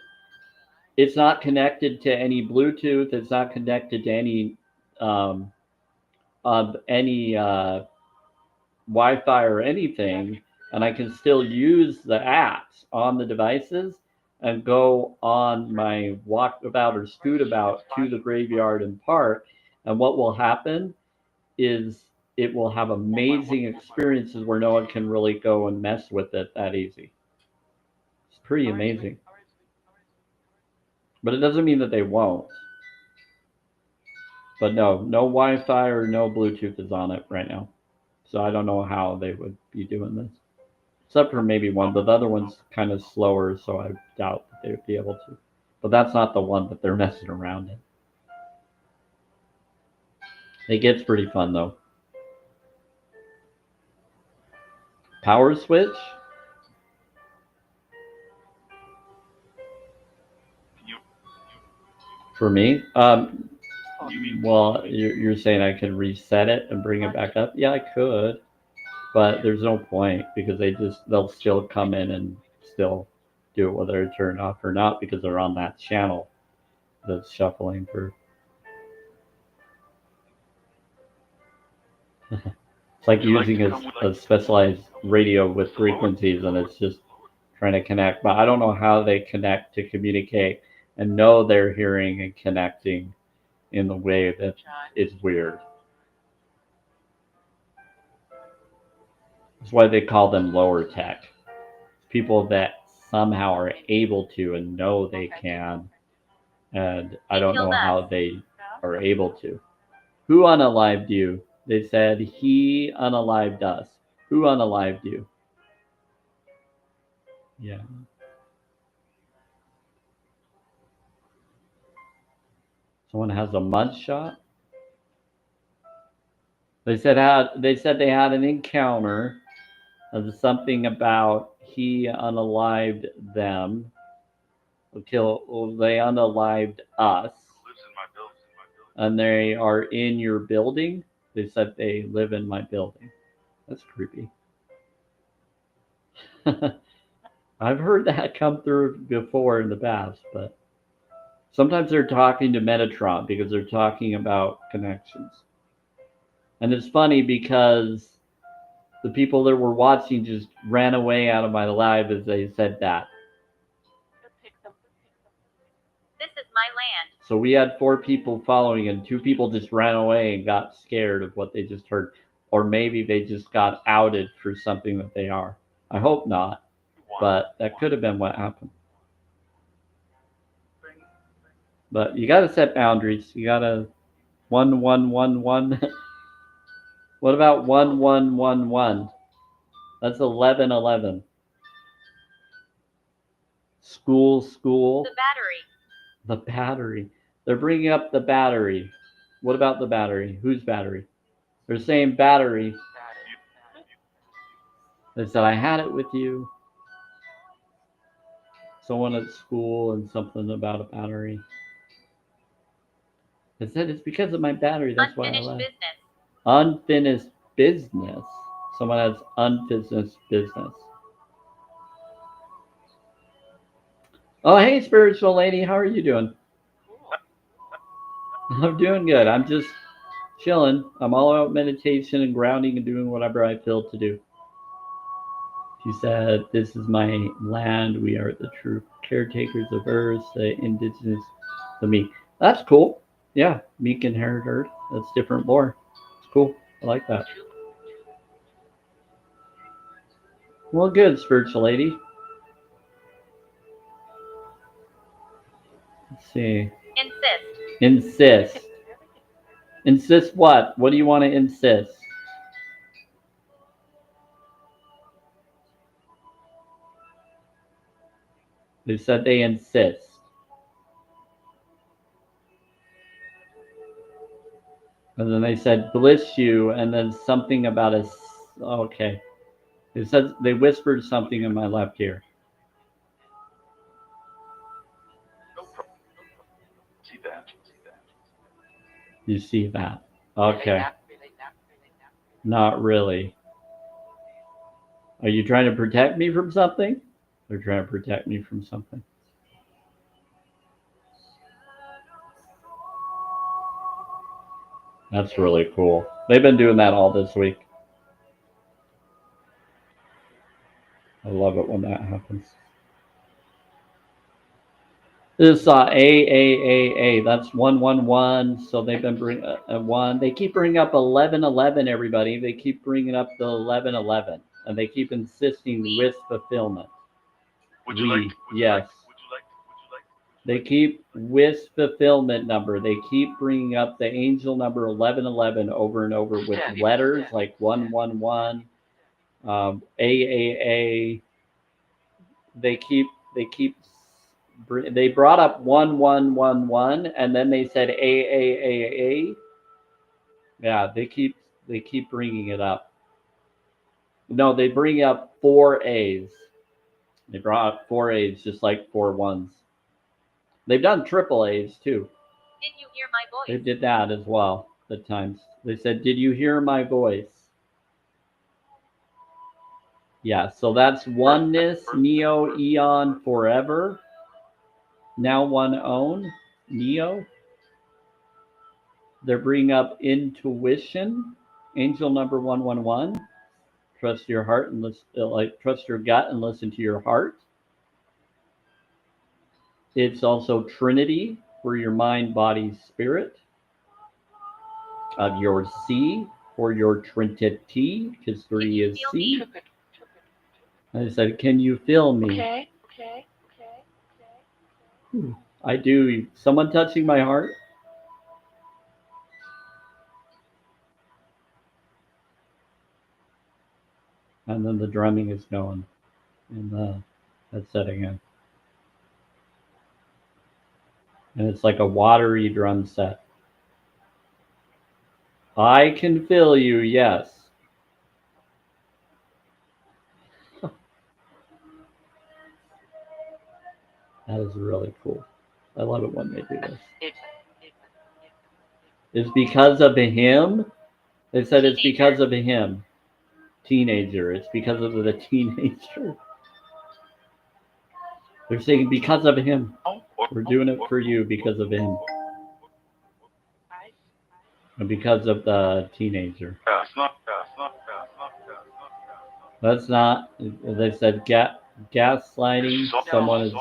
it's not connected to any Bluetooth. It's not connected to any Wi-Fi or anything, and I can still use the apps on the devices and go on my walkabout or scootabout to the graveyard and park. And what will happen is it will have amazing experiences where no one can really go and mess with it that easy. It's pretty amazing. But it doesn't mean that they won't. But no Wi-Fi or no Bluetooth is on it right now. So I don't know how they would be doing this. Except for maybe one, but the other one's kind of slower, so I doubt that they would be able to. But that's not the one that they're messing around in. It gets pretty fun though. Power switch? For me? Well, you're saying I could reset it and bring it back up? Yeah, I could. But there's no point because they'll still come in and still do it whether it's turned off or not because they're on that channel that's shuffling for. It's like using a specialized radio with frequencies and it's just trying to connect. But I don't know how they connect to communicate and know they're hearing and connecting in the way that is weird. That's why they call them lower tech. People that somehow are able to and know they can. And I don't know how they are able to. Who unalived you? They said he unalived us. Who unalived you? Yeah. Someone has a mud shot. They said they had an encounter of something about he unalived them. They unalived us. And they are in your building. They said they live in my building. That's creepy. I've heard that come through before in the past, but sometimes they're talking to Metatron because they're talking about connections. And it's funny because the people that were watching just ran away out of my live as they said that. This is my land. So we had 4 people following and 2 people just ran away and got scared of what they just heard. Or maybe they just got outed for something that they are. I hope not, but that could have been what happened. But you got to set boundaries. You got to 1111. What about 1111? That's 1111. School. The battery. The battery. They're bringing up the battery. What about the battery? Whose battery? They're saying battery. They said I had it with you. Someone at school and something about a battery. They said it's because of my battery. That's why I left. Business. Unfinished business. Someone has unfinished business. Oh, hey, spiritual lady. How are you doing? I'm doing good. I'm just chilling. I'm all about meditation and grounding and doing whatever I feel to do. She said, this is my land. We are the true caretakers of Earth, the indigenous to me. That's cool. Yeah, me can inherit Earth. That's different lore. It's cool. I like that. Well, good, spiritual lady. Let's see. Insist. Insist what? What do you want to insist? They said they insist. And then they said bliss you, and then something about us. Okay. They said they whispered something in my left ear. You see that? Okay. Not really. Are you trying to protect me from something? They're trying to protect me from something. That's really cool. They've been doing that all this week. I love it when that happens. This A. That's 111. So they've been bringing 1. They keep bringing up 1111. Everybody, they keep bringing up the 1111, and they keep insisting with fulfillment. Yes. They keep with fulfillment number. They keep bringing up the angel number 1111 over and over with letters like 111, AAA. They brought up 1111 and then they said AAAA. Yeah, they keep bringing it up. No, they bring up four A's. They brought up four A's just like four ones. They've done triple A's too. Did you hear my voice? They did that as well at times. They said, "Did you hear my voice?" Yeah, so that's oneness, neo, eon, forever. Now one own, neo. They're bringing up intuition, angel number 111. Trust your heart and listen, trust your gut and listen to your heart. It's also Trinity for your mind, body, spirit. Of your C for your Trinity, because 3 is C. I said, "Can you feel me?" Okay. I do. Someone touching my heart? And then the drumming is going in the headset again. And it's like a watery drum set. I can feel you, yes. That is really cool. I love it when they do this. It's because of him. They said it's because of him. Teenager. It's because of the teenager. They're saying because of him. We're doing it for you because of him. And because of the teenager. That's not. They said gaslighting. Someone is.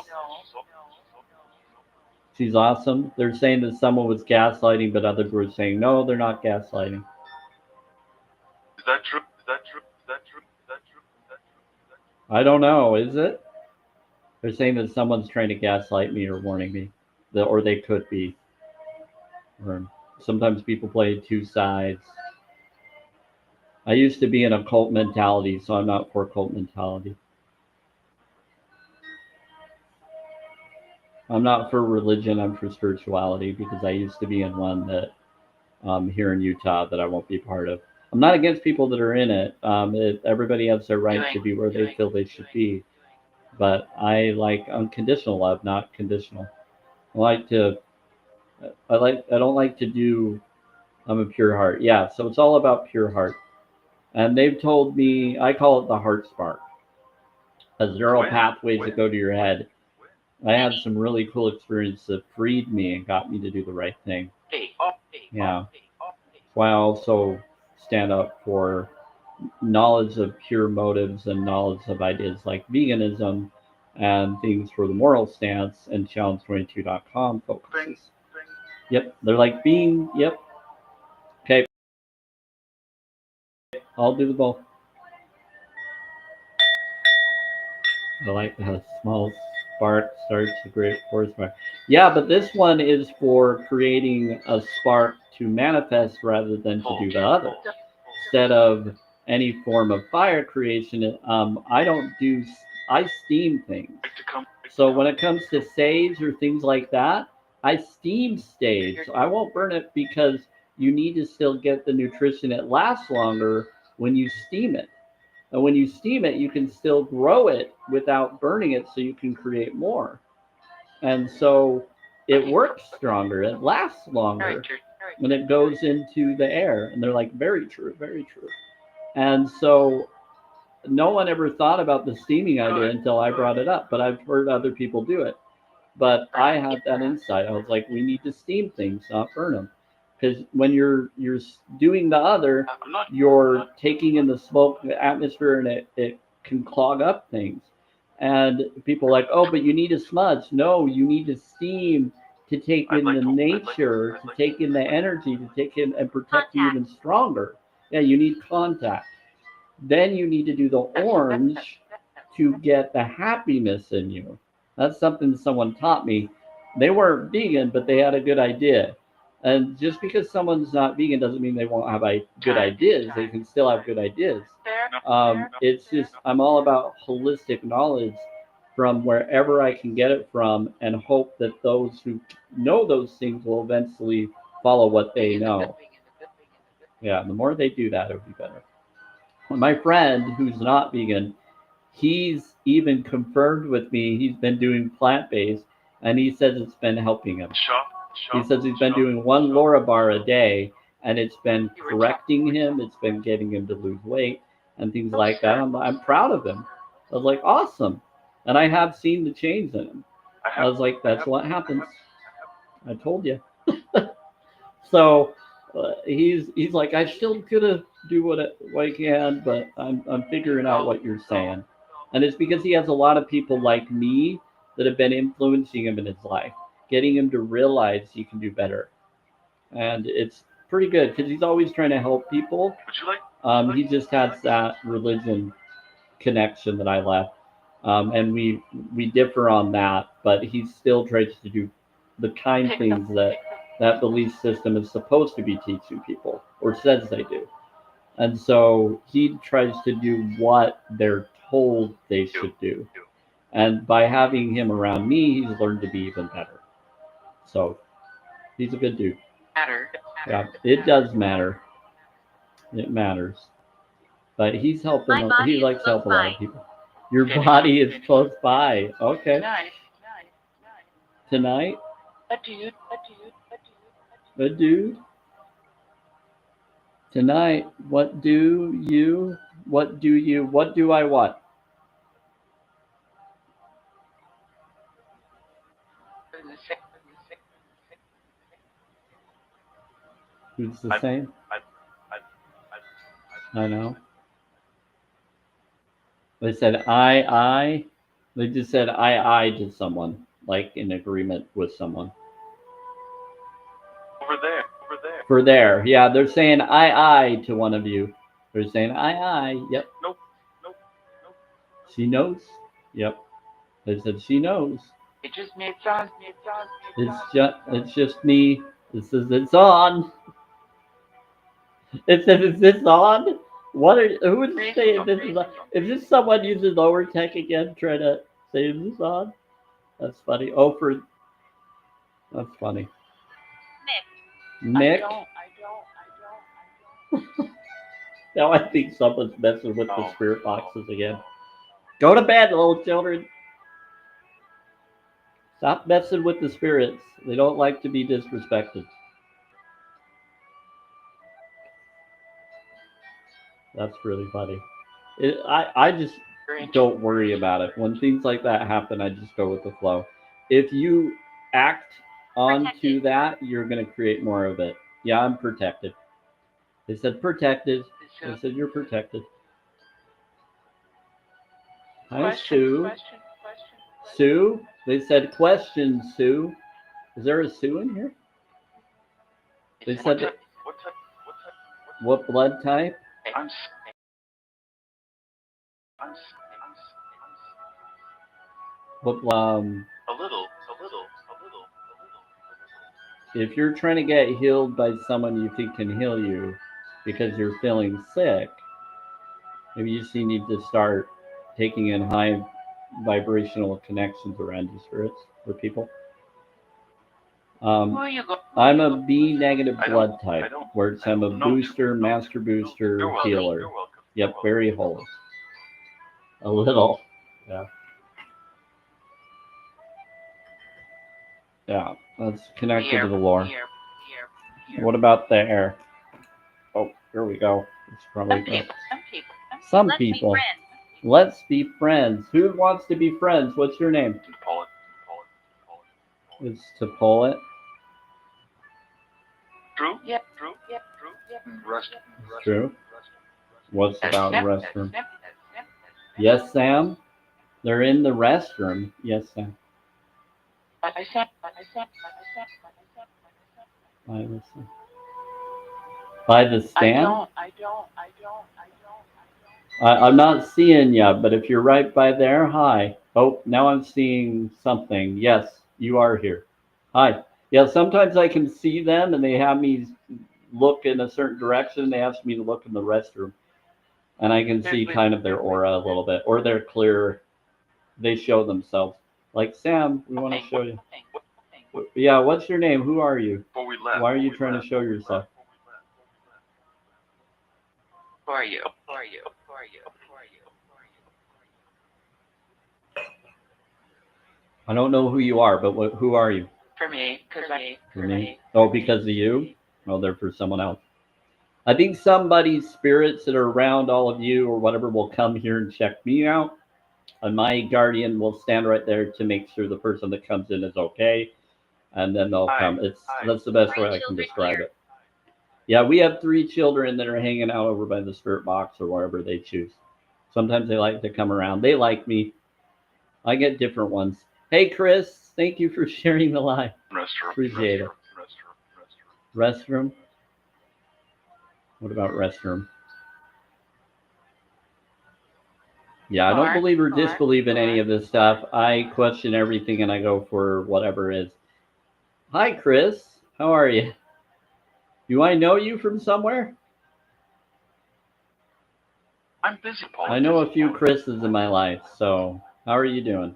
She's awesome. They're saying that someone was gaslighting, but others were saying no, they're not gaslighting. Is that true? I don't know. Is it? They're saying that someone's trying to gaslight me or warning me, or they could be. Or sometimes people play two sides. I used to be in a cult mentality, so I'm not for cult mentality. I'm not for religion. I'm for spirituality because I used to be in one that here in Utah that I won't be part of. I'm not against people that are in it. Everybody has their right to be where they feel they should be. But I like unconditional love, not conditional. I don't like to do. I'm a pure heart. Yeah, so it's all about pure heart. And they've told me I call it the heart spark. As neural pathways that go to your head. I had some really cool experiences that freed me and got me to do the right thing. Yeah. That's why I also stand up for knowledge of pure motives and knowledge of ideas like veganism and things for the moral stance, and challenge22.com focuses. Yep, they're like being, yep. Okay, I'll do the both. I like how small spark starts a great forest fire. Yeah, but this one is for creating a spark to manifest rather than to do the other. Instead of any form of fire creation, I steam things. So when it comes to sage or things like that, I steam sage. I won't burn it because you need to still get the nutrition. It lasts longer when you steam it. And when you steam it, you can still grow it without burning it so you can create more. And so it works stronger. It lasts longer when it goes into the air. And they're like, very true, very true. And so no one ever thought about the steaming idea until I brought it up, but I've heard other people do it. But I had that insight. I was like, we need to steam things, not burn them. Because when you're doing the other, you're taking in the smoke, the atmosphere, and it can clog up things. And people are like, oh, but you need a smudge. No, you need to steam to take in the nature, to take in the energy, to take in and protect you even stronger. Yeah, you need contact. Then you need to do the orange to get the happiness in you. That's something someone taught me. They weren't vegan, but they had a good idea. And just because someone's not vegan doesn't mean they won't have good ideas. They can still have good ideas. It's just I'm all about holistic knowledge from wherever I can get it from, and hope that those who know those things will eventually follow what they know. Yeah, the more they do that, it'll be better. My friend who's not vegan, he's even confirmed with me he's been doing plant-based, and he says it's been helping him. He says he's been doing one Laura bar a day, and it's been correcting him. It's been getting him to lose weight and things like that. I'm proud of him. I was like, awesome. And I have seen the change in him. I was like, that's what happens. I told you. So he's like, I still gonna do what I can, but I'm figuring out what you're saying. And it's because he has a lot of people like me that have been influencing him in his life, getting him to realize he can do better. And it's pretty good because he's always trying to help people. He just has that religion connection that I left, and we differ on that. But he still tries to do the kind things that that belief system is supposed to be teaching people, or says they do. And so he tries to do what they're told they should do. And by having him around me, he's learned to be even better. So he's a good dude. Yeah, it does matter. It matters. But he's helping. He likes to help a lot of people. Your body is close by. Okay. Tonight. A dude. Tonight. What do you? What do you? What do I want? Who's the same? I know. They said I. They just said I to someone, like in agreement with someone. Over there. For there, yeah, they're saying I to one of you. They're saying I. Yep. Nope. She knows. Yep. They said she knows. It just made sounds. It's just me. This is it's on. It says is this on? What are who would say if this is on? Is this someone using lower tech again trying to say is this on? That's funny. Oh, for that's funny. Nick. I don't. Now I think someone's messing with the spirit boxes again. Go to bed, little children. Stop messing with the spirits. They don't like to be disrespected. That's really funny. I just don't worry about it. When things like that happen, I just go with the flow. If you act onto that, you're going to create more of it. Yeah, I'm protected. They said protected. They said you're protected. Hi, Sue. Sue? They said question, Sue. Is there a Sue in here? They said that, what blood type? What A little. If you're trying to get healed by someone you think can heal you because you're feeling sick, maybe you just need to start taking in high vibrational connections around your spirits or people. I'm a B negative blood type, where it's I'm a booster, master booster, healer. You're welcome. Yep, very holy. A little. Yeah. Yeah, that's connected to the lore. What about the air? Oh, here we go. It's probably some people. Let's be friends. Who wants to be friends? What's your name? Paul. It's to pull it. True. True. What's about restroom? Yes, Sam. They're in the restroom. Yes, Sam. By the stand? I'm not seeing you, but if you're right by there, hi. Oh, now I'm seeing something. Yes, you are here. Hi. Yeah, sometimes I can see them and they have me look in a certain direction. They ask me to look in the restroom. And I can see kind of their aura a little bit. Or they're clear. They show themselves. Like, Sam, we want to show you. Yeah, what's your name? Who are you? Why are you trying to show yourself? Who are you? Who are you? Who are you? Who are you? I don't know who you are, but who are you? For me, because For me? Oh, because of you? Oh, they're for someone else. I think somebody's spirits that are around all of you or whatever will come here and check me out. And my guardian will stand right there to make sure the person that comes in is okay. And then they'll come. That's the best way I can describe it. Yeah, we have 3 children that are hanging out over by the spirit box or wherever they choose. Sometimes they like to come around. They like me. I get different ones. Hey, Chris, thank you for sharing the live. Appreciate it. Restroom? What about restroom? Yeah, I don't believe or disbelieve in any of this stuff. I question everything and I go for whatever is. Hi, Chris. How are you? Do I know you from somewhere? I'm busy, Paul. I know a few Chris's in my life, so how are you doing?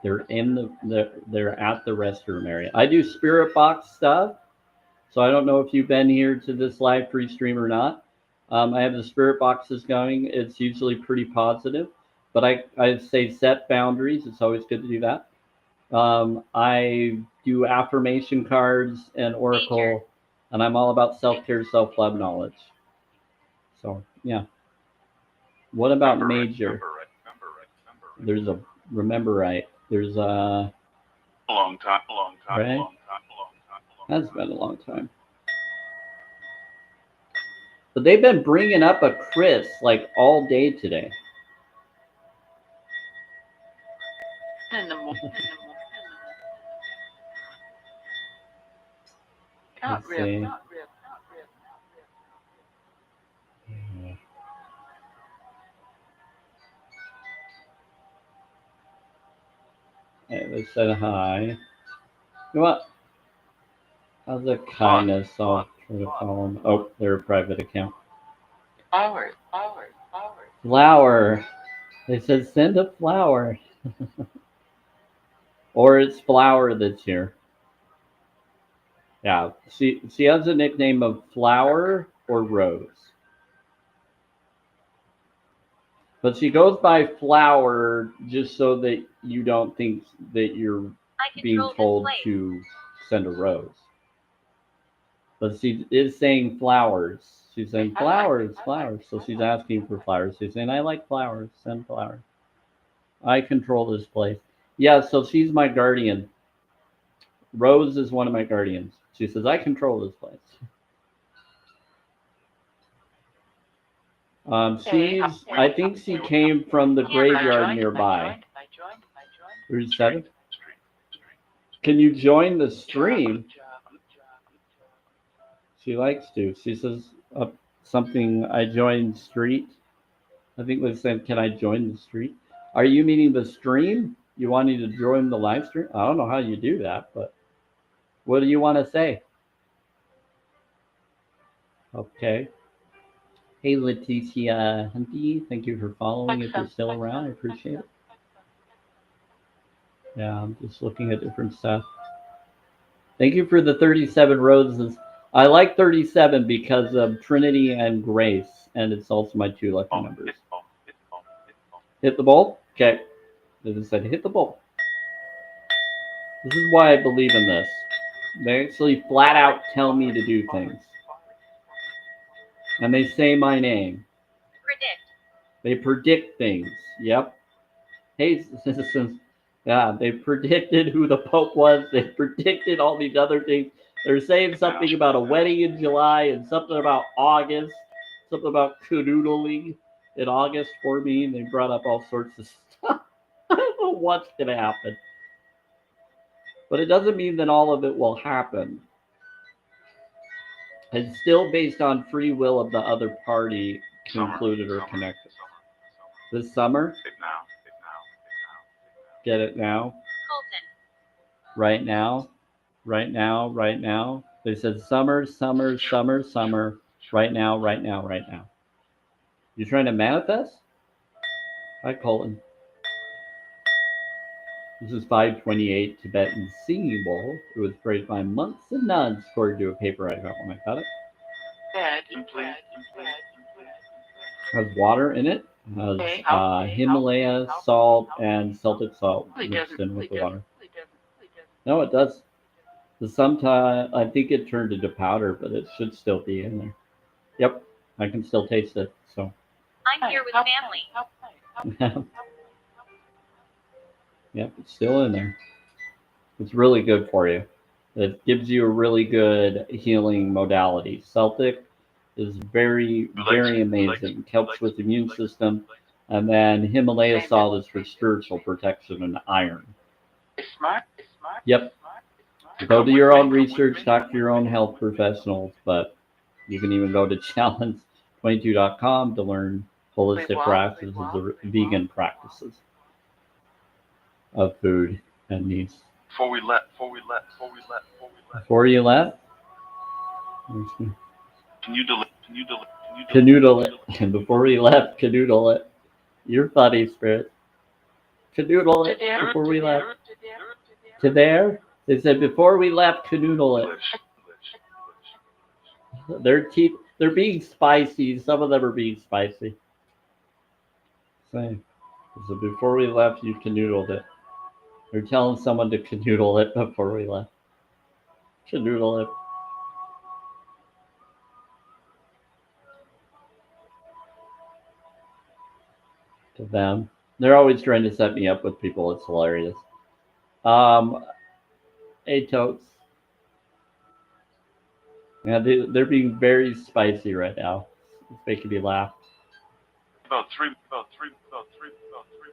They're in they're at the restroom area. I do spirit box stuff, so I don't know if you've been here to this live free stream or not. I have the spirit boxes going. It's usually pretty positive, but I say set boundaries. It's always good to do that. I do affirmation cards and oracle, and I'm all about self-care, self-love knowledge. So yeah. What about major? There's a remember right. There's a long time, right? long time. That's been a long time. But they've been bringing up a Chris like all day today. Not real. Hey, they said hi. You know what? How's the kindness? I'll try to follow them. Oh, they're a private account. Flower. They said send a flower. Or it's Flower that's here. Yeah. She has a nickname of Flower or Rose. But she goes by Flower just so that you don't think that you're being told to send a rose. But she is saying flowers. She's saying flowers, flowers. So she's asking for flowers. She's saying, I like flowers. Send flowers. I control this place. Yeah, so she's my guardian. Rose is one of my guardians. She says, I control this place. I think she came from the graveyard nearby. 37? Can you join the stream? She likes to. She says something, I joined street. I think they said, can I join the street? Are you meaning the stream? You wanting to join the live stream? I don't know how you do that, but what do you want to say? Okay. Hey, Leticia Hunty, thank you for following. If you're still around, I appreciate it. Yeah, I'm just looking at different stuff. Thank you for the 37 roses. I like 37 because of Trinity and Grace, and it's also my 2 lucky numbers. Hit the bowl? Okay. They said hit the bowl. This is why I believe in this. They actually flat out tell me to do things. And they say my name. They predict things. Yep. Hey, citizens. Yeah, they predicted who the Pope was. They predicted all these other things. They're saying something about a wedding in July and something about August. Something about canoodling in August for me. And they brought up all sorts of stuff. I don't know what's going to happen. But it doesn't mean that all of it will happen. It's still based on free will of the other party, concluded or connected. This summer? Get it now. Colton. Right now. Right now. Right now. They said summer, summer, summer, summer. Right now, right now, right now. You trying to manifest? Hi, Colton. This is 528 Tibetan singing bowl. It was prayed by monks and nuns according to a paper I got when I got it. Has water in it. Has Himalaya salt and Celtic salt mixed in with the water. No, it does. Sometimes I think it turned into powder, but it should still be in there. Yep, I can still taste it. So. I'm here with family. Yep, it's still in there. It's really good for you. It gives you a really good healing modality. Celtic is very, very amazing. Helps with the immune system. And then Himalaya salt is for spiritual protection and iron. Yep. Go do your own research, talk to your own health professionals, but you can even go to challenge22.com to learn holistic practices or vegan practices of food and needs. Before you left. Can you delete? Canoodle it. And before we left, canoodle it. You're funny, Spirit. Canoodle it before we left. To there? They said before we left, canoodle it. They're being spicy. Some of them are being spicy. Same. So before we left, you canoodled it. They're telling someone to canoodle it before we left. Canoodle it. To them. They're always trying to set me up with people. It's hilarious. Hey, Totes. Yeah, they're being very spicy right now. It's making me laugh. About three.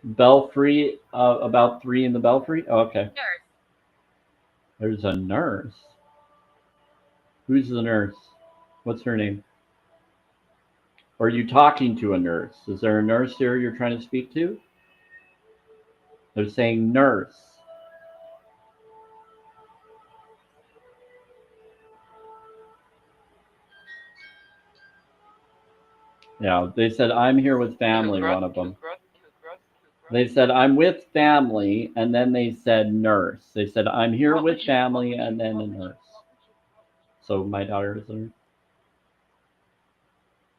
Belfry, about 3 in the belfry? Oh, okay. Nurse. There's a nurse. Who's the nurse? What's her name? Or are you talking to a nurse? Is there a nurse here you're trying to speak to? They're saying nurse. Yeah, they said, I'm here with family, one of them. They said, I'm with family, and then they said nurse. They said, I'm here with family, and then a nurse. So my daughter is a nurse.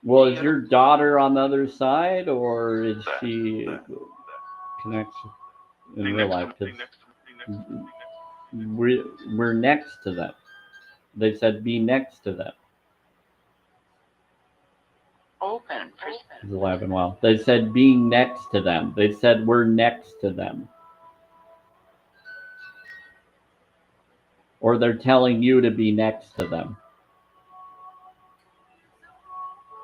Well, is your daughter on the other side, or is she connection in real life? Because we're next to them. They said, be next to them. Open. It's alive and well. They said being next to them. They said we're next to them. Or they're telling you to be next to them.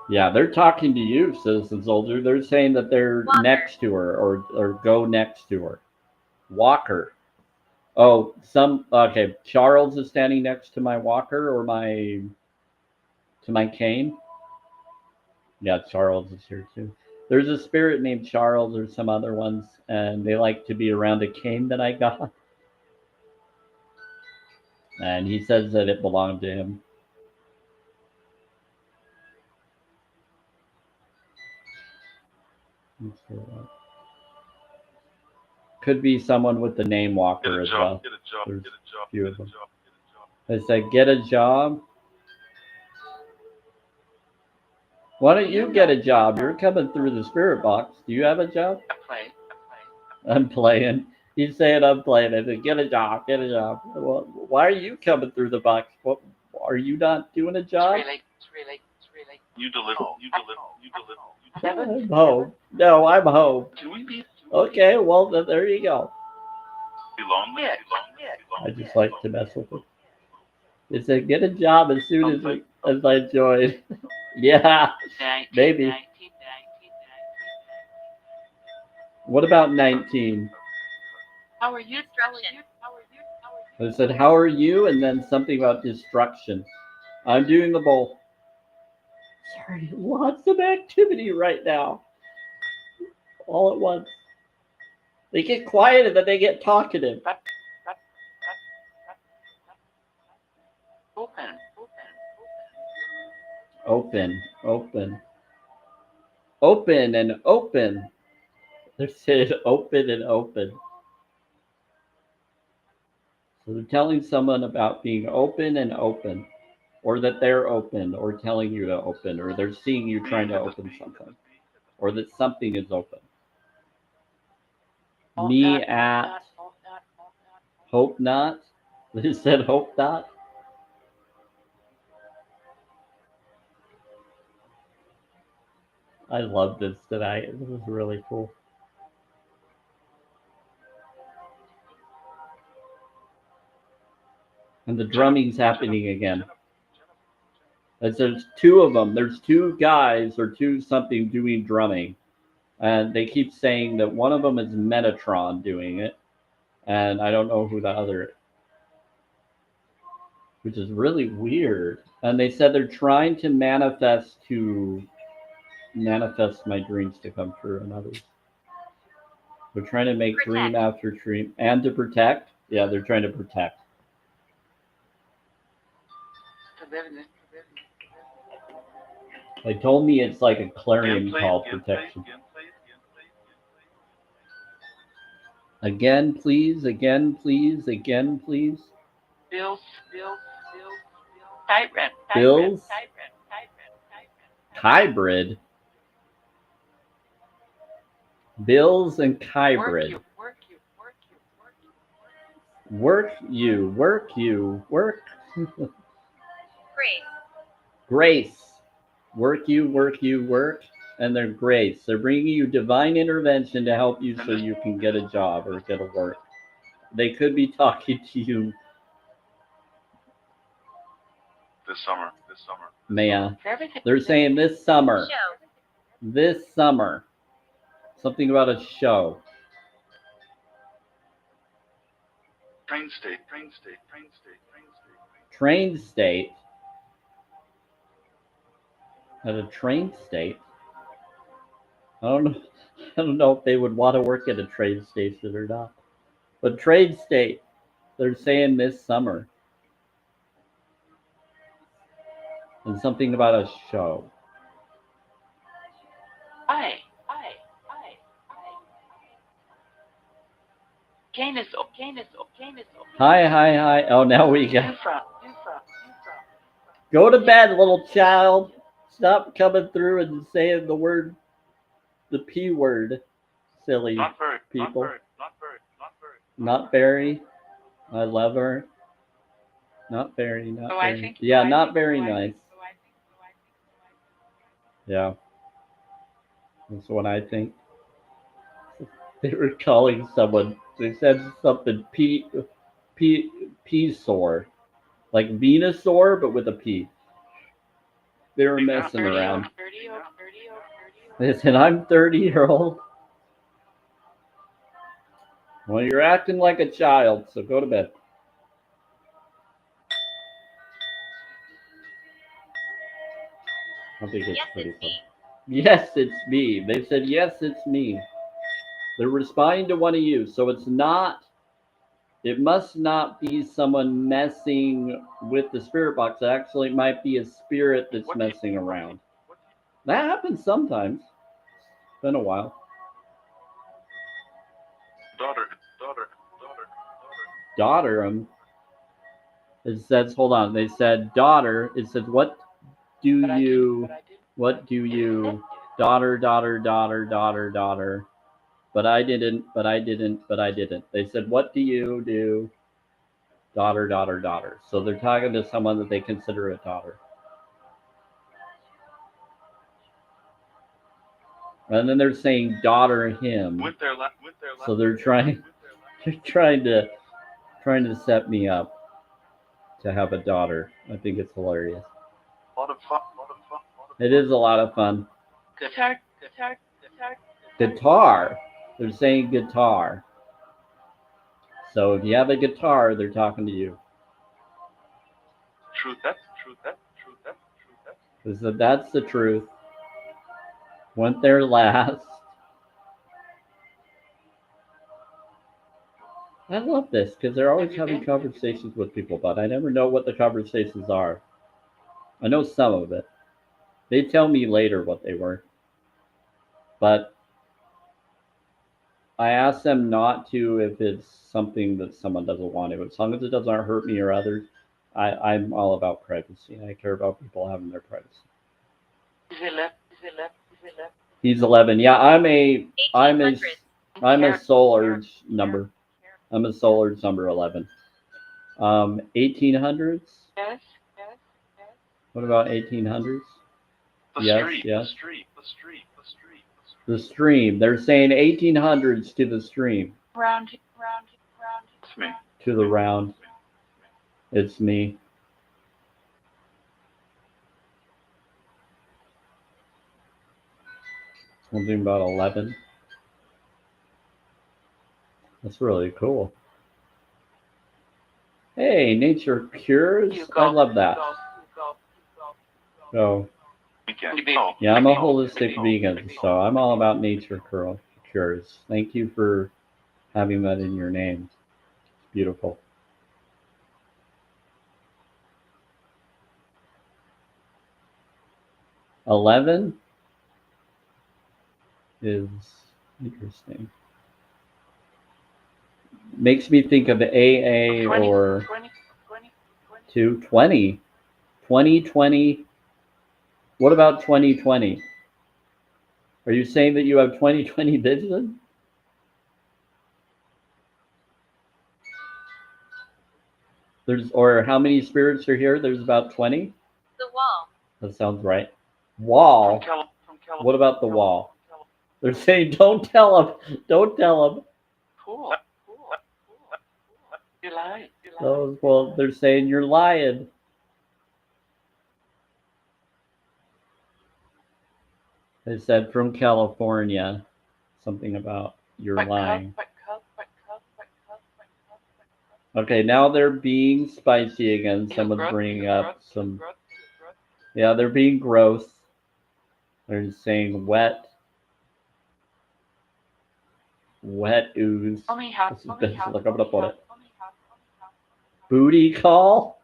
Yeah, they're talking to you, Citizen Soldier. They're saying that they're next to her or go next to her. Walker. Oh, okay. Charles is standing next to my walker or my cane. Yeah, Charles is here too. There's a spirit named Charles or some other ones, and they like to be around a cane that I got. And he says that it belonged to him. Could be someone with the name Walker as well. There's a few of them. They said, get a job. Why don't you get a job? You're coming through the spirit box. Do you have a job? I'm playing. He's saying I'm playing. I said, get a job. Well, why are you coming through the box? What, are you not doing a job? It's really. You deliver. I'm home. No, I'm home. Can we be? Okay, well, there you go. Be lonely. I just like to mess with it. They said, get a job as soon as I join. Yeah, maybe. What about 19? How are you? Destruction. They said, how are you? And then something about destruction. I'm doing the bowl. Sorry, lots of activity right now. All at once. They get quiet and then they get talkative. Open. Open, open. Open and open. They're saying open and open. So they're telling someone about being open and open. Or that they're open, or telling you to open, or they're seeing you trying to open something. Or that something is open. Me at hope not. They said hope not. I love this tonight. This is really cool. And the drumming's happening again. As there's two of them. There's two guys or two something doing drumming. And they keep saying that one of them is Metatron doing it. And I don't know who the other is. Which is really weird. And they said they're trying to manifest my dreams to come true and others. They're trying to make dream after dream and to protect. Yeah, they're trying to protect. They told me it's like a clarion call protection. Again, please, again, please, again, please. Bills. Hybrid. Bills. Hybrid. Bills and hybrid. Work you. Grace. Work you. And they're grace. They're bringing you divine intervention to help you so you can get a job or get a work. They could be talking to you this summer. Maya. They're saying this summer. This summer. Something about a show. Train state. At a train state? I don't know if they would want to work at a train station or not. But train state, they're saying this summer. And something about a show. Hi. Oh, now we got. Go to bed, little child. Stop coming through and saying the P word, silly people. Not very. I love her. Not very. Yeah, not very nice. Yeah. That's what I think. They were calling someone. They said something P-sore. Like Venusaur, but with a P. They were messing around. They said, I'm 30-year-old. Well, you're acting like a child, so go to bed. I think it's pretty funny. Yes, it's me. They said, yes, it's me. They're responding to one of you, so it must not be someone messing with the spirit box. It actually might be a spirit that's messing around. That happens sometimes. It's been a while. Daughter. It says, hold on. They said daughter. It says, what do you, daughter. But I didn't. They said, what do you do? Daughter. So they're talking to someone that they consider a daughter. And then they're saying daughter him. So they're trying to set me up to have a daughter. I think it's hilarious. A lot of fun. It is a lot of fun. Guitar. They're saying guitar. So if you have a guitar, they're talking to you. True that. That's the truth. Went there last. I love this because they're always having conversations with people, but I never know what the conversations are. I know some of it. They tell me later what they were, but I ask them not to if it's something that someone doesn't want to. As long as it doesn't hurt me or others, I'm all about privacy. I care about people having their privacy. He's 11. Yeah, I'm a 1800. soul urge number. I'm a soul urge number 11. 1800s. Yes. What about 1800s? The Yes, street, yes. the street, the street, the street, the street. The stream. They're saying 1800s to the stream. Round. It's me. To the round. It's me. Something about 11. That's really cool. Hey, nature cures. I love that. So, yeah, I'm a holistic vegan, so I'm all about nature cures. Thank you for having that in your name. It's beautiful. $11 is interesting. Makes me think of AA or 220. 2020. What about 2020? Are you saying that you have 2020 vision? Or how many spirits are here? There's about 20? The wall. That sounds right. Wall. What about the wall? They're saying, don't tell them. Don't tell them. Cool. You lie. Oh, well, they're saying you're lying. They said from California something about you're lying. Okay, now they're being spicy again. Someone's bringing up some. Yeah, they're being gross. They're saying wet ooze. Look up on it. Booty call.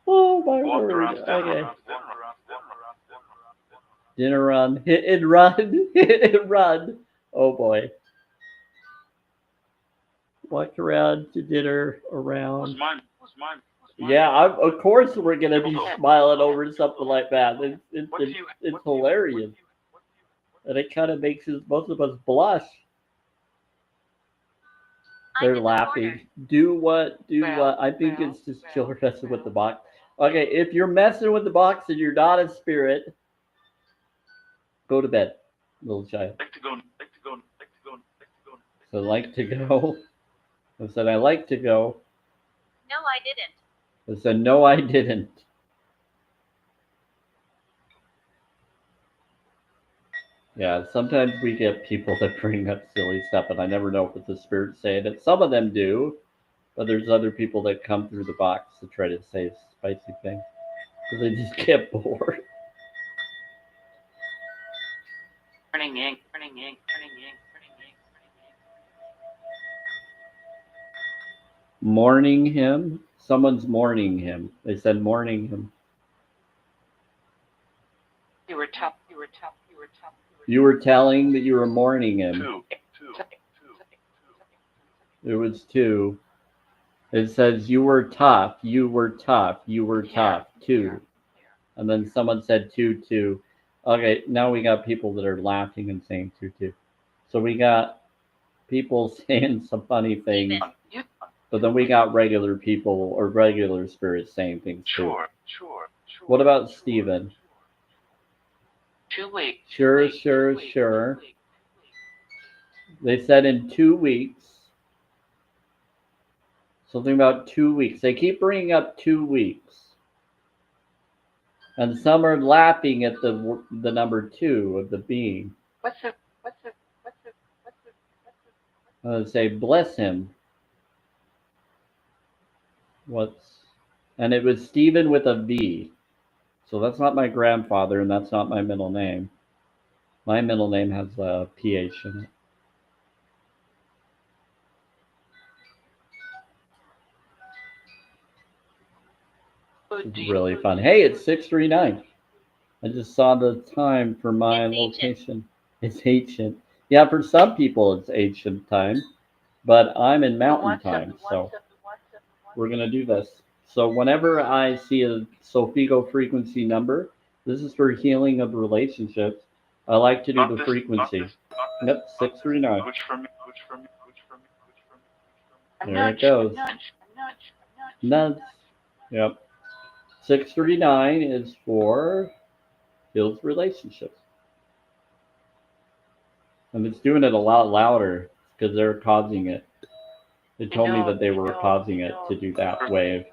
Oh my word. Okay. Dinner run. Hit and run. Hit and run. Oh boy. Walk around to dinner around. Was mine. Yeah, of course we're gonna be smiling over something like that. It's hilarious, and it kind of makes most of us blush. They're laughing. Do what? I think it's just children messing with the box. Okay, if you're messing with the box and you're not a spirit, go to bed, little child. Like to go. So like to go. I said I like to go. No, I didn't. I said no, I didn't. Yeah, sometimes we get people that bring up silly stuff, and I never know if it's the spirit saying it. Some of them do, but there's other people that come through the box to try to say spicy things because they just get bored. Turning ink. Mourning him. Someone's mourning him. They said mourning him. You were tough. You were telling that you were mourning him. Two. It was 2. It says you were tough. You were tough. 2. And then someone said 2. Okay, now we got people that are laughing and saying 2. So we got people saying some funny things, but then we got regular people or regular spirits saying things too. Sure. What about Stephen? 2 weeks. Sure. They said in 2 weeks. Something about 2 weeks. They keep bringing up 2 weeks. And some are laughing at the number 2 of the being. What's the Say bless him. And it was Stephen with a V. So that's not my grandfather, and that's not my middle name. My middle name has a PH in it. It's really fun. Hey, it's 6:39. I just saw the time for my It's ancient. location. It's ancient. Yeah, for some people it's ancient time, but I'm in mountain time, so we're gonna do this. So whenever I see a Sofigo frequency number, this is for healing of relationships. I like to do the frequency. Yep, 639. Which for me, which for me, which for me, which for me, which for me. There it goes. Nuts. Yep. 639 is for heals relationships. And it's doing it a lot louder because they're causing it. They told me that they were causing it to do that wave.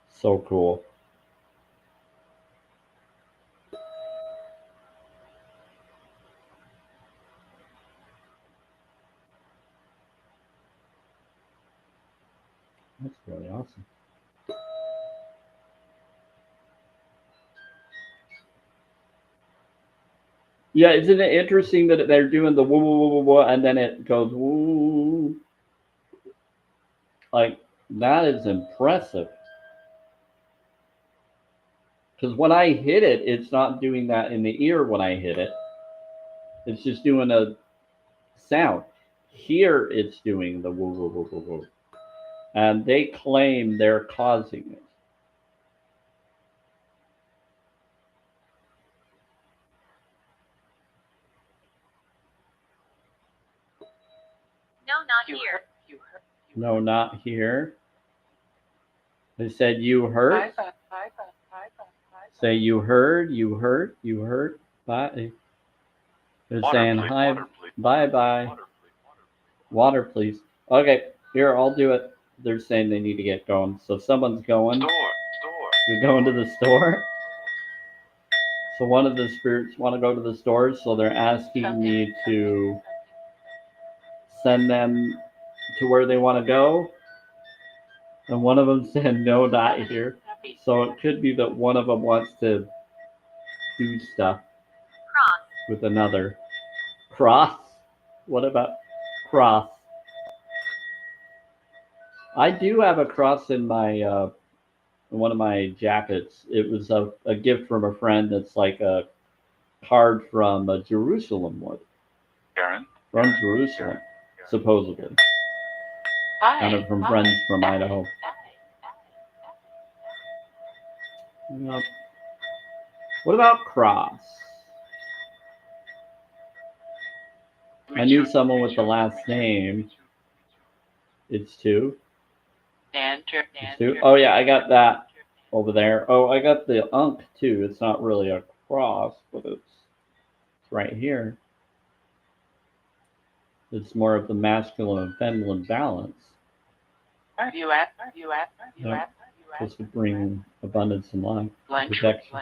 So cool. That's really awesome. Yeah, isn't it interesting that they're doing the woo woo woo woo woo and then it goes woo? Like, that is impressive. Because when I hit it, it's not doing that in the ear when I hit it. It's just doing a sound. Here it's doing the woo woo woo woo woo. And they claim they're causing it. No, not here. No, not here. They said you heard. Say you heard, you heard, you heard. Bye. They're saying hi. Bye bye. Water, please. Okay, here, I'll do it. They're saying they need to get going. So someone's going. You're going to the store? So one of the spirits want to go to the store, so they're asking me to send them to where they want to go. And one of them said, no, not here. So it could be that one of them wants to do stuff with another. Cross? What about cross? I do have a cross in my one of my jackets. It was a gift from a friend that's like a card from Jerusalem wood. Karen? From Jerusalem, supposedly. Kind of from friends from Idaho. Yep. What about cross? I knew someone with the last name. It's two. It's two. Oh yeah, I got that over there. Oh, I got the unk too. It's not really a cross, but it's right here. It's more of the masculine and feminine balance. Yep. Supposed to bring abundance and life, protection.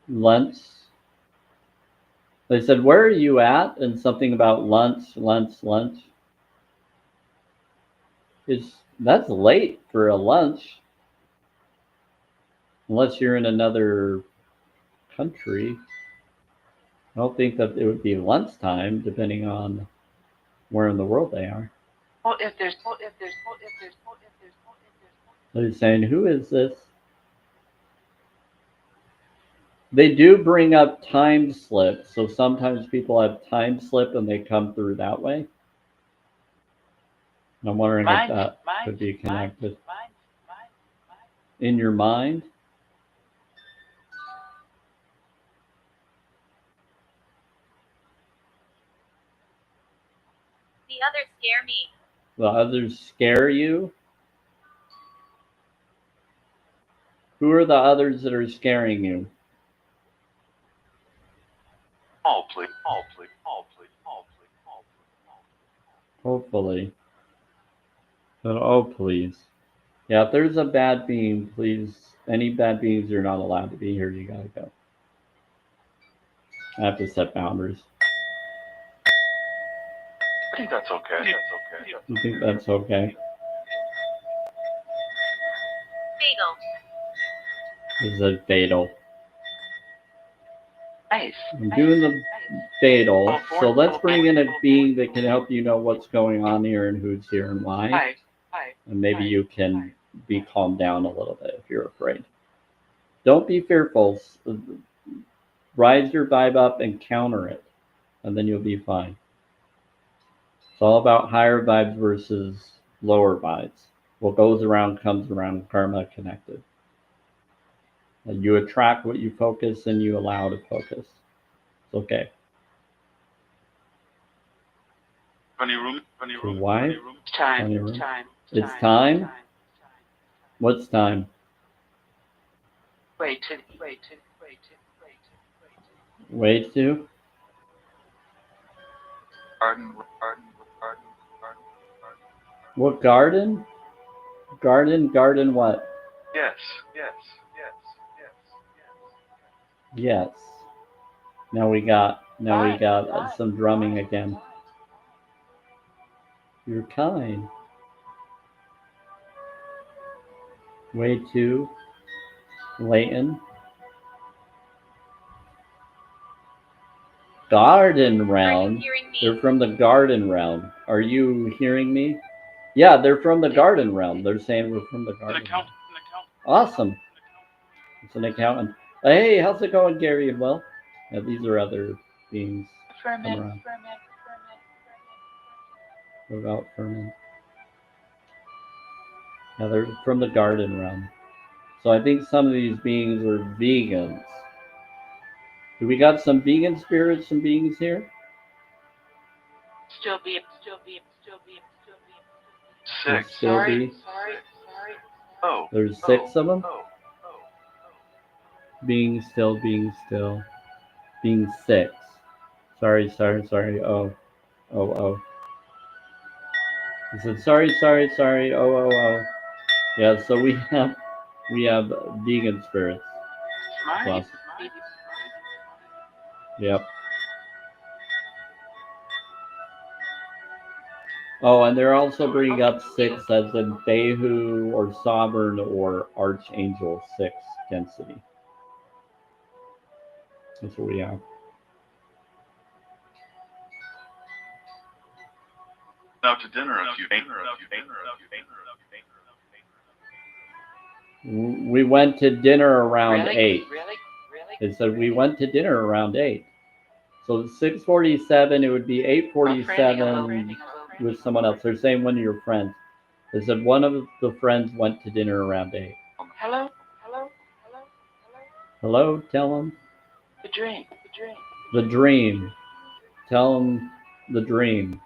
Lunch. They said, "Where are you at?" And something about lunch. That's late for a lunch, unless you're in another country. I don't think that it would be lunchtime, depending on where in the world they are. They're saying, "Who is this?" They do bring up time slip, so sometimes people have time slip and they come through that way. I'm wondering if that could be connected. In your mind? The others scare me. The others scare you? Who are the others that are scaring you? Oh, please. Hopefully. But oh, please. Yeah, if there's a bad being, please, any bad beings are not allowed to be here. You gotta go. I have to set boundaries. I think that's okay. You think that's okay? Fatal. This is a fatal. Nice. I'm doing the fatal. So let's bring in a being that can help you know what's going on here and who's here and why. Hi. And maybe you can be calmed down a little bit if you're afraid. Don't be fearful. Rise your vibe up and counter it, and then you'll be fine. It's all about higher vibes versus lower vibes. What goes around comes around, karma connected. You attract what you focus and you allow to focus. It's okay. Funny room. Why? Time. Funny room. Time. It's time? What's time? Wait. Way to? Garden. What garden? Garden what? Yes. Yes. Now we got some drumming again. You're kind. Way too. Leighton. Garden realm. They're from the garden realm. Are you hearing me? Yeah, they're from the garden realm. They're saying we're from the garden realm. Awesome. It's an accountant. Hey, how's it going, Gary? Well, yeah, these are other beings coming around. What about Furman? Yeah, they're from the garden realm. So I think some of these beings are vegans. Do we got some vegan spirits and beings here? Still be. Six. Still be. Oh. There's 6 of them. Being still. Being 6. Sorry. Oh. He said sorry. Oh. Yeah. So we have vegan spirits. Smart. Yep. Oh, and they're also bringing up 6 as in Behu or Sovereign or Archangel 6 density. That's what we have. Out to dinner if you. We went to dinner around Really? 8. It said we went to dinner around 8. So 6:47, it would be 8:47 with someone else. They're saying one of your friends. They said one of the friends went to dinner around 8. Hello. Hello, tell them. The dream. The dream. Tell them the dream.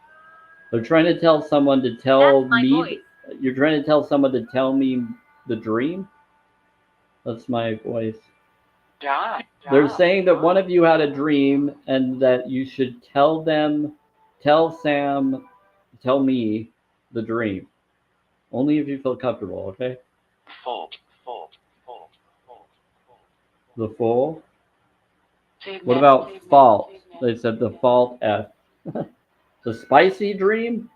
They're trying to tell someone to tell That's my me. voice. You're trying to tell someone to tell me the dream? That's my voice. They're saying that one of you had a dream and that you should tell Sam, tell me the dream. Only if you feel comfortable, okay? Fold. The full? What about fault? They said the fault F. The spicy dream?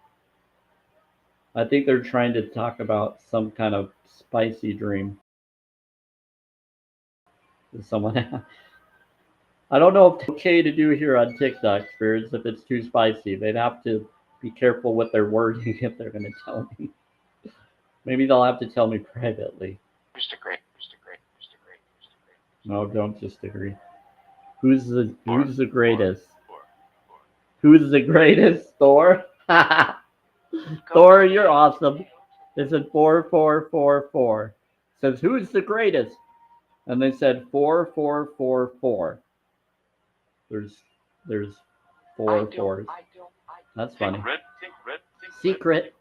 I think they're trying to talk about some kind of spicy dream. Someone I don't know if it's okay to do here on TikTok, spirits, if it's too spicy. They'd have to be careful with their wording if they're going to tell me. Maybe they'll have to tell me privately. Just agree. No, don't just agree. Who's the greatest? Who's the greatest? Thor? Thor, you're awesome. They said 4444. Says who's the greatest? And they said 4444. There's 4 fours. That's funny. Secret.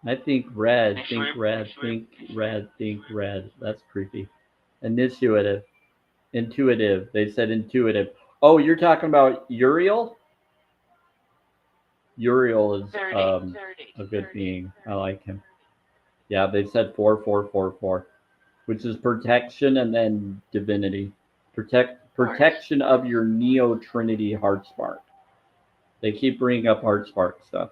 I think red. Think red. That's creepy. Intuitive. They said intuitive. Oh, you're talking about Uriel? Uriel is a good being. I like him. Yeah, they said 4444, which is protection and then divinity. Protection of your Neo Trinity heart spark. They keep bringing up heart spark stuff.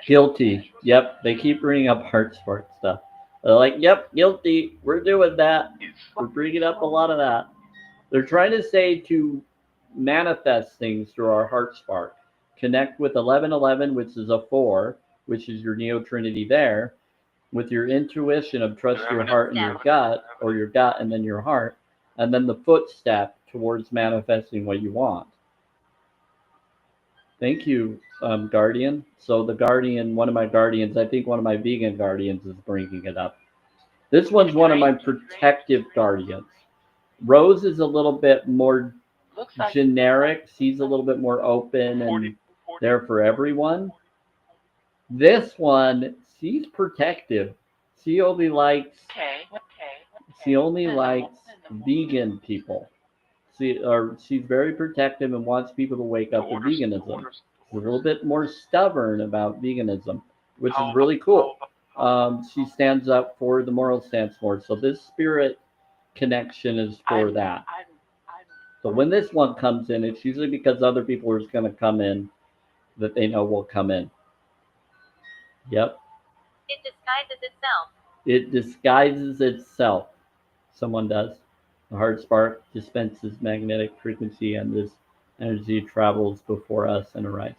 Guilty. Yep, they keep bringing up heart spark stuff. They're like, yep, guilty. We're doing that. We're bringing up a lot of that. They're trying to say to manifest things through our heart spark. Connect with 1111, which is a 4, which is your neo trinity there, with your intuition of trust your heart and your gut, or your gut and then your heart, and then the footstep towards manifesting what you want. Thank you, Guardian. So the Guardian, one of my Guardians, I think one of my vegan Guardians is bringing it up. This one's one of my protective Guardians. Rose is a little bit more generic. She's a little bit more open and there for everyone. This one, she's protective. She only likes vegan people. She's very protective and wants people to wake up to veganism. She's a little bit more stubborn about veganism, which is really cool. She stands up for the moral stance more. So this spirit connection is for that. So when this one comes in, it's usually because other people are just going to come in that they know will come in. Yep. It disguises itself. It disguises itself. Someone does. The heart spark dispenses magnetic frequency and this energy travels before us and arrives.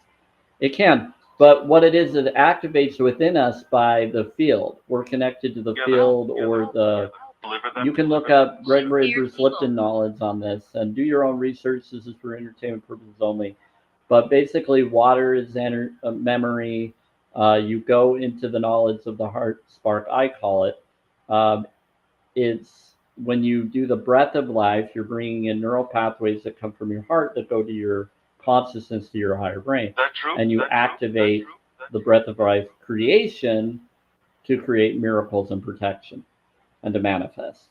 It can. But what it is, it activates within us by the field. We're connected to the field or the... You can look up Gregory Bruce Lipton knowledge on this and do your own research. This is for entertainment purposes only. But basically, water is memory. You go into the knowledge of the heart spark, I call it. It's when you do the breath of life, you're bringing in neural pathways that come from your heart that go to your consciousness, to your higher brain. And you activate the breath of life creation to create miracles and protection and to manifest.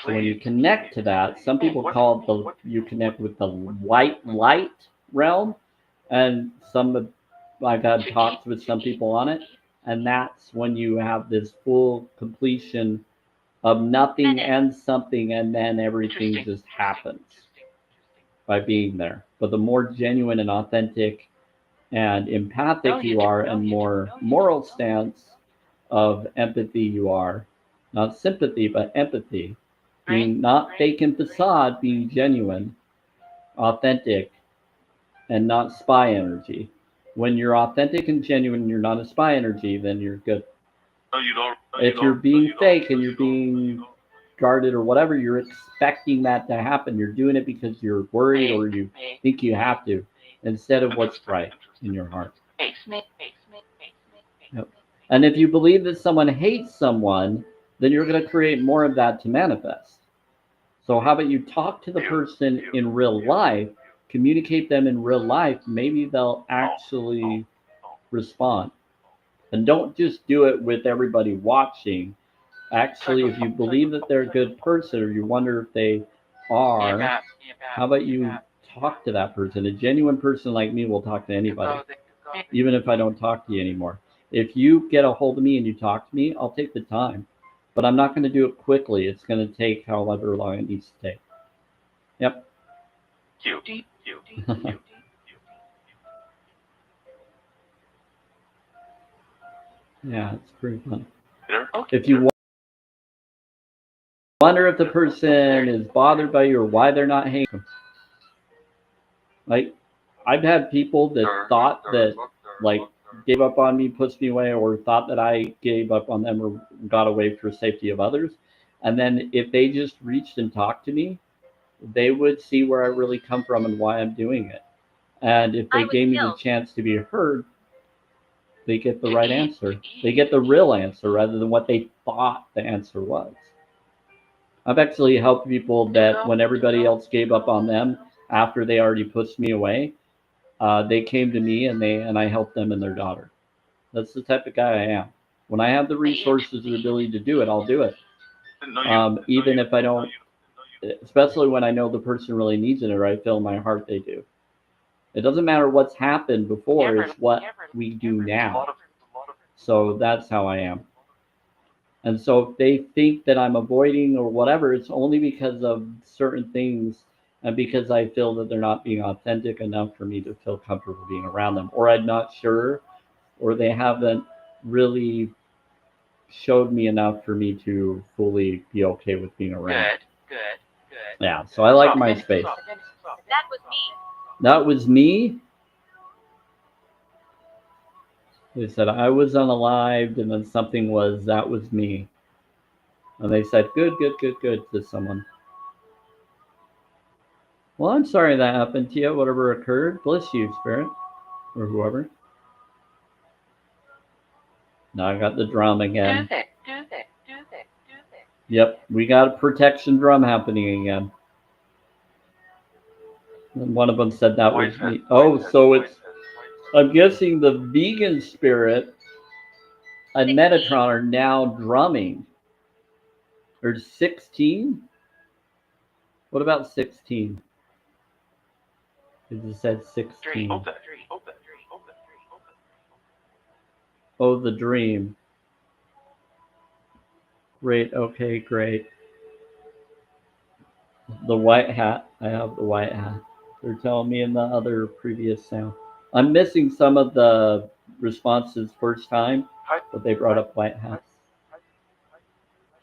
So when you connect to that, some people call it you connect with the white light realm, and I've had talks with some people on it, and that's when you have this full completion of nothing and something, and then everything just happens by being there. But the more genuine and authentic and empathic you are, and more moral stance of empathy you are, not sympathy, but empathy, being not fake and facade, being genuine, authentic, and not spy energy. When you're authentic and genuine, you're not a spy energy, then you're good. If you're being fake and you're being guarded or whatever, you're expecting that to happen. You're doing it because you're worried or you think you have to, instead of what's right in your heart. Yep. And if you believe that someone hates someone, then you're going to create more of that to manifest. So how about you talk to the person in real life, communicate them in real life, maybe they'll actually respond. And don't just do it with everybody watching. Actually, if you believe that they're a good person or you wonder if they are, how about you talk to that person? A genuine person like me will talk to anybody, even if I don't talk to you anymore. If you get a hold of me and you talk to me, I'll take the time. But I'm not going to do it quickly. It's going to take however long it needs to take. Yep. Yeah, it's pretty fun. If you wonder if the person is bothered by you or why they're not hanging, like I've had people that thought that like gave up on me, pushed me away, or thought that I gave up on them or got away for the safety of others. And then if they just reached and talked to me, they would see where I really come from and why I'm doing it. And if they gave me the chance to be heard, they get the right answer. They get the real answer rather than what they thought the answer was. I've actually helped people that when everybody else gave up on them after they already pushed me away, they came to me and I helped them and their daughter. That's the type of guy I am. When I have the resources and ability to do it, I'll do it. Even if I don't, especially when I know the person really needs it or I feel in my heart they do. It doesn't matter what's happened before, it's what we do now. So that's how I am. And so if they think that I'm avoiding or whatever, it's only because of certain things and because I feel that they're not being authentic enough for me to feel comfortable being around them, or I'm not sure, or they haven't really showed me enough for me to fully be okay with being around. Good. Yeah, so I like my space. That was me. That was me. They said I was unalived, and then something was, that was me. And they said, good to someone. Well, I'm sorry that happened to you, whatever occurred. Bless you, Spirit, or whoever. Now I got the drum again. Do that. Yep, we got a protection drum happening again. And one of them said that was me. Oh, so it's, I'm guessing the vegan spirit and 16. Metatron are now drumming. There's 16? What about 16? It just said 16. Oh, the dream. Great, okay, great. The white hat. I have the white hat. They're telling me in the other previous sound. I'm missing some of the responses first time, but they brought up white hats.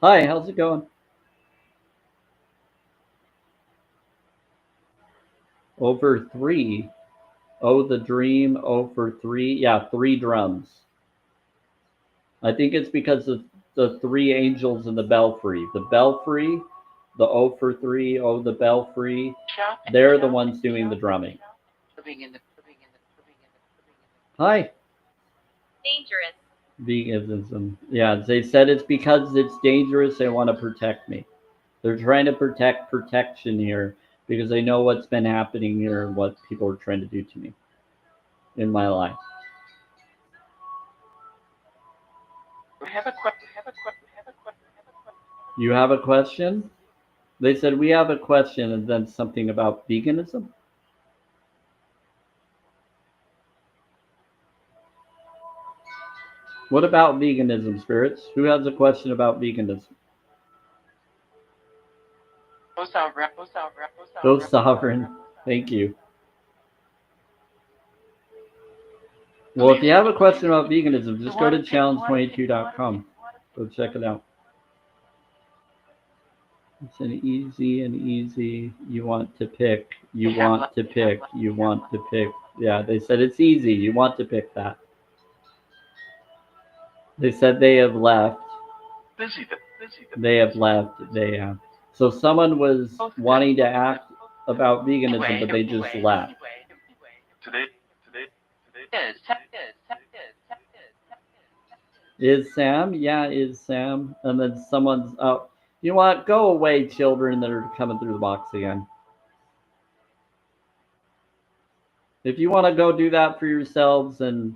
Hi, how's it going? Over 3. Oh, the dream. Oh, for 3. Yeah, 3 drums. I think it's because of the 3 angels in the belfry. The belfry, the O for 3, oh, the belfry. They're the ones doing the drumming. Hi. Dangerous. Veganism. Yeah, they said it's because it's dangerous. They want to protect me. They're trying to protect protection here because they know what's been happening here and what people are trying to do to me in my life. We have a question. You have a question? They said we have a question and then something about veganism. What about veganism, spirits? Who has a question about veganism? Go sovereign. Thank you. Well, if you have a question about veganism, just go to challenge22.com. Go check it out. It's an easy. You want to pick. You want to pick. You want to pick. Yeah, they said it's easy. You want to pick that. They said they have left. They have left. They have. So someone was wanting to ask about veganism, but they just left. Today. Is Sam? Yeah, is Sam. And then someone's, oh, you know what? Go away, children that are coming through the box again. If you want to go do that for yourselves and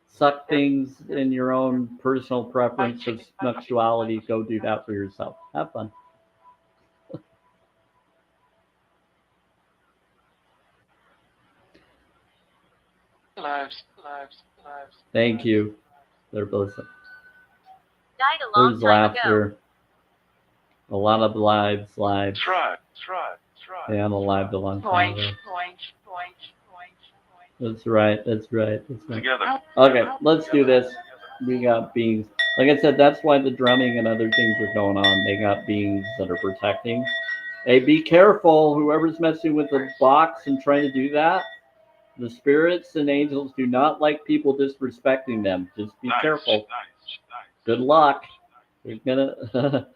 suck things in your own personal preference of sexuality, go do that for yourself. Have fun. Lives. Thank you. They're both. Died a long There's time laughter. ago. A lot of lives. Try. Yeah, I'm alive a long time ago. That's right. Together. Okay, let's do this. We got beings. Like I said, that's why the drumming and other things are going on. They got beings that are protecting. Hey, be careful. Whoever's messing with the box and trying to do that, the spirits and angels do not like people disrespecting them. Just be careful. Nice. Good luck. You're gonna.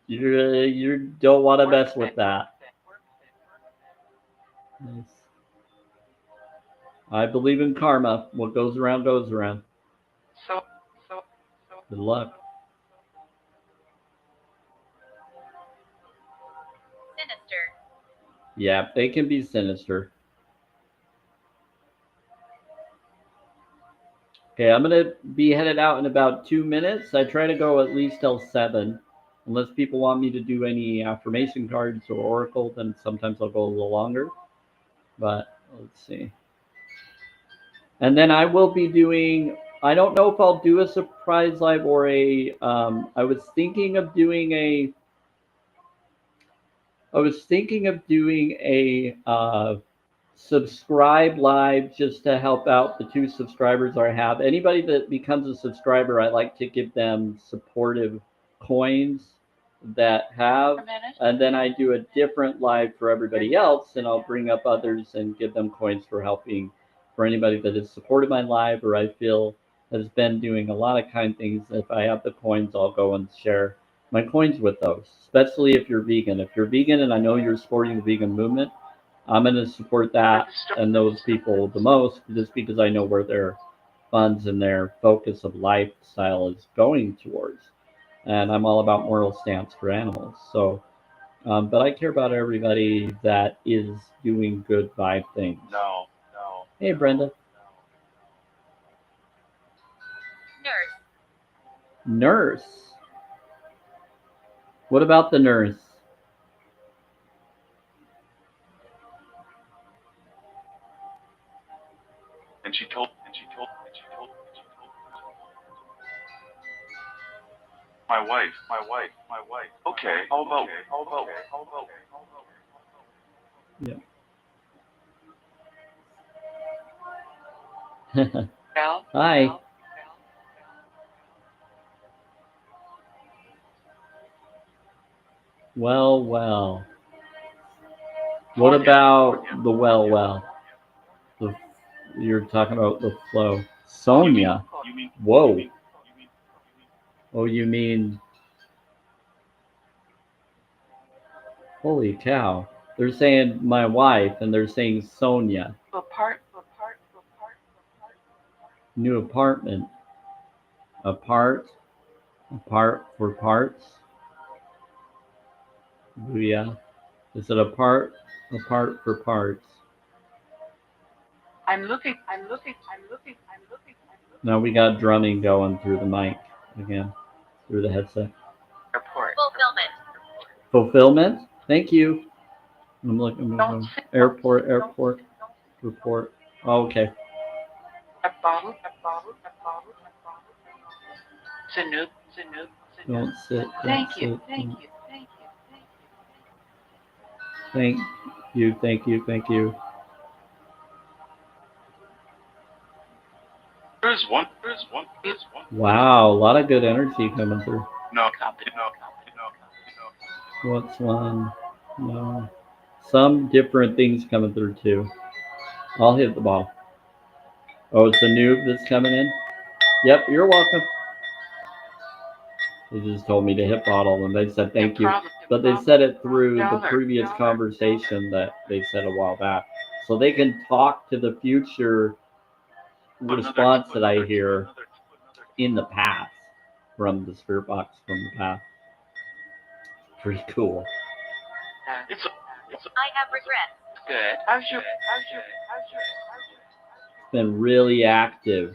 you don't want to mess with that. Nice. I believe in karma. What goes around goes around. So. Good luck. Sinister. Yeah, they can be sinister. Okay, I'm gonna be headed out in about 2 minutes. I try to go at least till 7. Unless people want me to do any affirmation cards or oracle, then sometimes I'll go a little longer. But let's see. And then I will be doing, I don't know if I'll do a surprise live or a, I was thinking of doing a subscribe live just to help out the 2 subscribers I have. Anybody that becomes a subscriber, I like to give them supportive coins that have, and then I do a different live for everybody else, and I'll bring up others and give them coins for helping, for anybody that has supported my live or I feel has been doing a lot of kind things. If I have the coins, I'll go and share my coins with those, especially if you're vegan. If you're vegan and I know you're supporting the vegan movement, I'm going to support that and those people the most, just because I know where their funds and their focus of lifestyle is going towards. And I'm all about moral stance for animals. So, but I care about everybody that is doing good vibe things. No. Hey, Brenda. Nurse. What about the nurse? And she told my wife. Okay, how about Yeah. Hi. Well. What about the well? You're talking about the flow. Sonia. Whoa. Oh, you mean? Holy cow. They're saying my wife and they're saying Sonia. New apartment. Apart for parts. Booyah. Is it apart for parts? I'm looking. Now we got drumming going through the mic again, through the headset. Airport. Fulfillment. Fulfillment? Thank you. I'm looking. Airport. Report. Oh, okay. A bottle. Sanu. Don't sit. Thank you. Thank you. There's one. Wow, a lot of good energy coming through. No. What's one? No. Some different things coming through too. I'll hit the ball. Oh, it's a noob that's coming in? Yep, you're welcome. They just told me to hit bottle and they said thank you. But they said it through the previous conversation that they said a while back. So they can talk to the future response that I hear in the past from the spirit box from the past. Pretty cool. It's I have regrets. Good. How's your? It's been really active,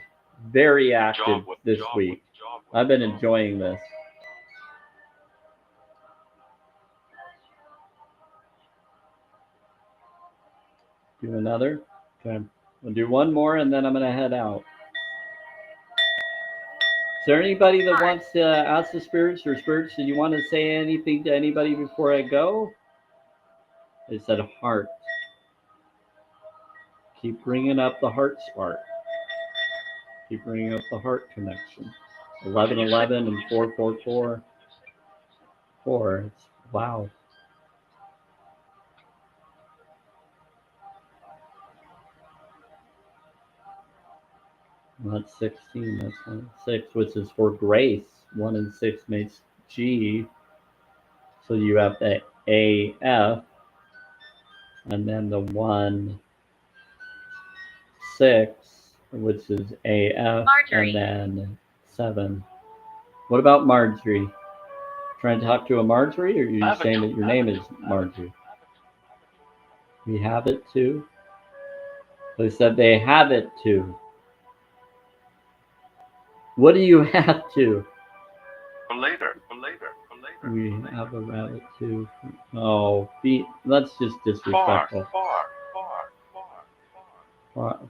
very active this week. I've been enjoying this. Do another? Okay. We'll do one more and then I'm going to head out. Is there anybody that wants to ask the spirits or spirits, do you want to say anything to anybody before I go? They said heart. Keep bringing up the heart spark. Keep bringing up the heart connection. 1111 and 444. 4. Wow. That's 16. That's 1 and 6, which is for grace. 1 and 6 makes G. So you have the AF, and then the 1, 6, which is AF, Marjorie. and then 7. What about Marjorie? Trying to talk to a Marjorie, or are you saying that your name is Marjorie? We have it too. They said they have it too. What do you have to? for later. We have a rabbit too. Oh, that's just disrespectful.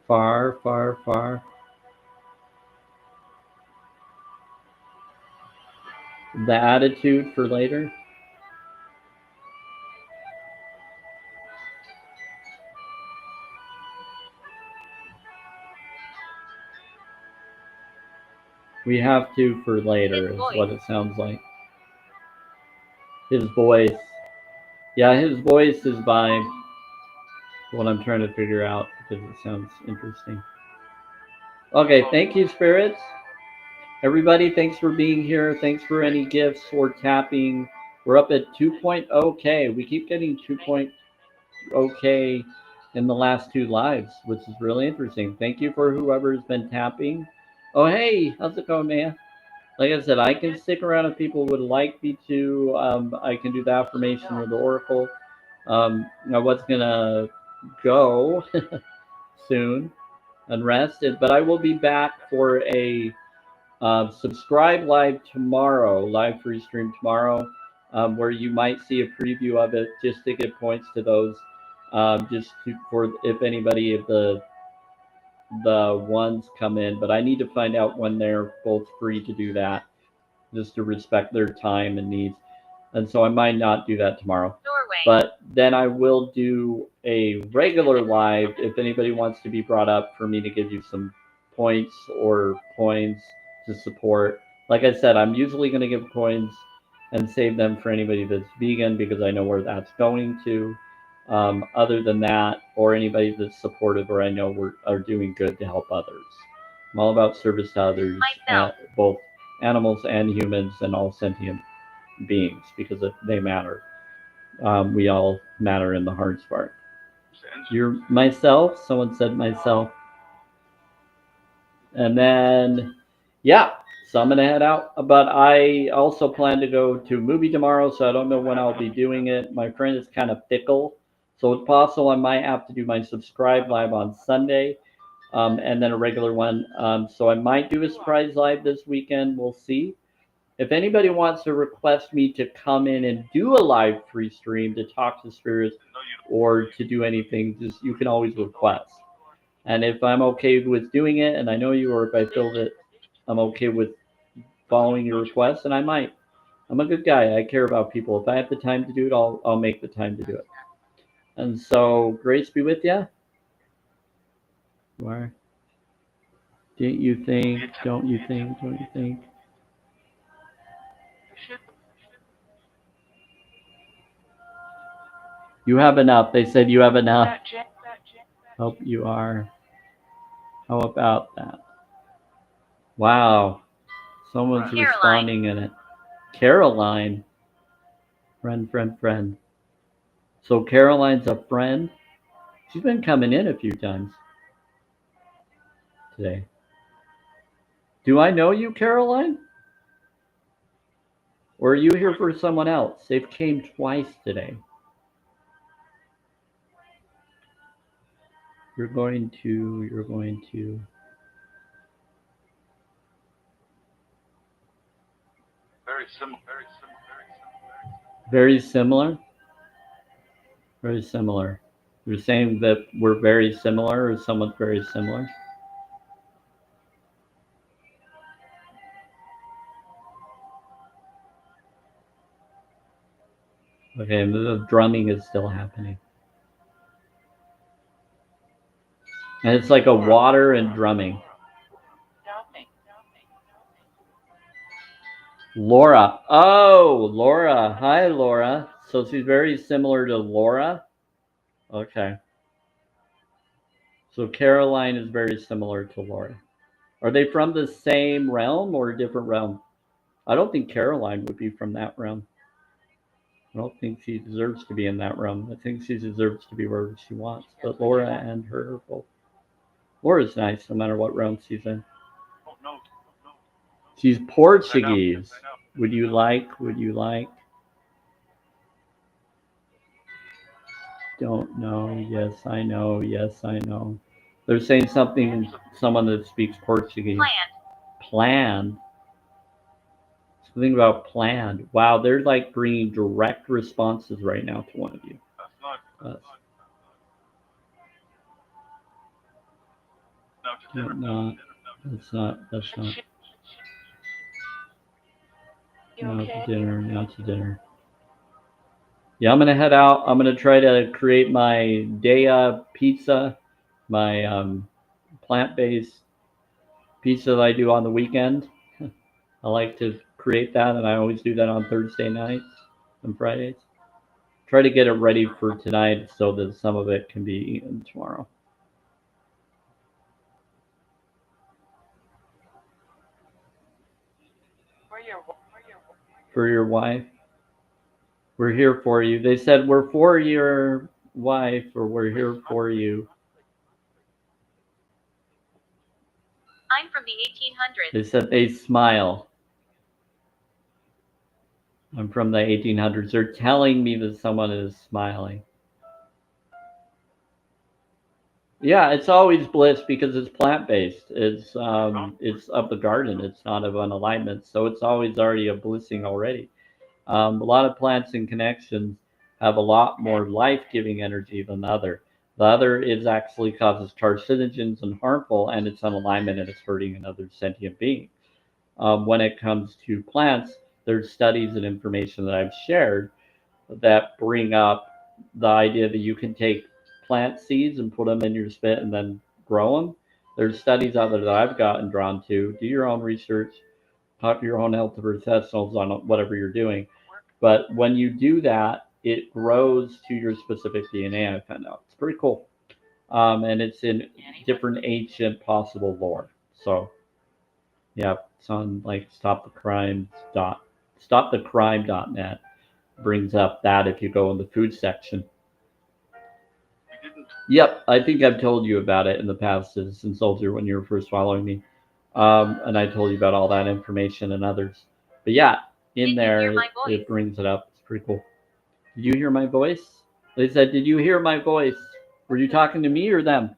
Far. The attitude for later. We have to for later, is what it sounds like. His voice. Yeah, his voice is by what I'm trying to figure out because it sounds interesting. Okay, thank you, spirits. Everybody, thanks for being here. Thanks for any gifts or tapping. We're up at 2.0K. We keep getting 2.0K in the last two lives, which is really interesting. Thank you for whoever's been tapping. Oh, hey, how's it going, man? Like I said, I can stick around if people would like me to. I can do the affirmation or the oracle. I was gonna go soon and rest it, but I will be back for a subscribe live tomorrow, live free stream tomorrow, where you might see a preview of it just to give points to those, for if anybody of the ones come in. But I need to find out when they're both free to do that, just to respect their time and needs. And so I might not do that tomorrow. Norway. But then I will do a regular live if anybody wants to be brought up for me to give you some points or coins to support. Like I said, I'm usually going to give coins and save them for anybody that's vegan because I know where that's going to. Other than that, or anybody that's supportive or I know are doing good to help others. I'm all about service to others, both animals and humans and all sentient beings, because they matter. We all matter in the heart spark. You're myself. Someone said myself. And then, yeah, so I'm going to head out. But I also plan to go to a movie tomorrow, so I don't know when I'll be doing it. My friend is kind of fickle, so it's possible I might have to do my subscribe live on Sunday, and then a regular one. So I might do a surprise live this weekend. We'll see. If anybody wants to request me to come in and do a live free stream to talk to spirits or to do anything, just you can always request. And if I'm okay with doing it, and I know you, or if I feel that I'm okay with following your request, and I might. I'm a good guy. I care about people. If I have the time to do it, I'll make the time to do it. And so, grace be with you. Where? Didn't you think? Don't you think? Don't you think? You have enough. They said you have enough. Hope you are. How about that? Wow. Someone's responding in it. Caroline. Friend. So Caroline's a friend. She's been coming in a few times today. Do I know you, Caroline? Or are you here for someone else? They've came twice today. You're going to. Very similar. Very similar. You're saying that we're very similar, or someone's very similar? Okay, the drumming is still happening. And it's like a water and drumming. Laura. Oh, Laura. Hi, Laura. So she's very similar to Laura? Okay. So Caroline is very similar to Laura. Are they from the same realm or a different realm? I don't think Caroline would be from that realm. I don't think she deserves to be in that realm. I think she deserves to be wherever she wants. But Laura and her are both. Laura's nice no matter what realm she's in. She's Portuguese. Would you like? Don't know. Yes, I know. They're saying something, someone that speaks Portuguese. Planned. Something about planned. Wow, they're like bringing direct responses right now to one of you. That's not. Not to dinner. Yeah, I'm gonna head out. I'm gonna try to create my Dea pizza, my plant-based pizza that I do on the weekend. I like to create that, and I always do that on Thursday nights and Fridays. Try to get it ready for tonight so that some of it can be eaten tomorrow. For your wife. We're here for you. They said we're for your wife, or we're here for you. I'm from the 1800s. They said they smile. I'm from the 1800s. They're telling me that someone is smiling. Yeah, it's always bliss because it's plant-based. It's of the garden. It's not of an alignment, so it's always already a blissing already. A lot of plants and connections have a lot more life-giving energy than the other. The other is actually causes carcinogens and harmful, and it's on alignment and it's hurting another sentient being. When it comes to plants, there's studies and information that I've shared that bring up the idea that you can take plant seeds and put them in your spit and then grow them. There's studies out there that I've gotten drawn to. Do your own research, talk to your own health professionals on whatever you're doing. But when you do that, it grows to your specific DNA. I found out it's pretty cool, and it's in different ancient possible lore. So yeah, it's on like stopthecrime.net brings up that if you go in the food section. Yep, I think I've told you about it in the past, Citizen Soldier, when you were first following me. And I told you about all that information and others. But yeah, in there, it brings it up. It's pretty cool. Did you hear my voice? They said, did you hear my voice? Were you talking to me or them?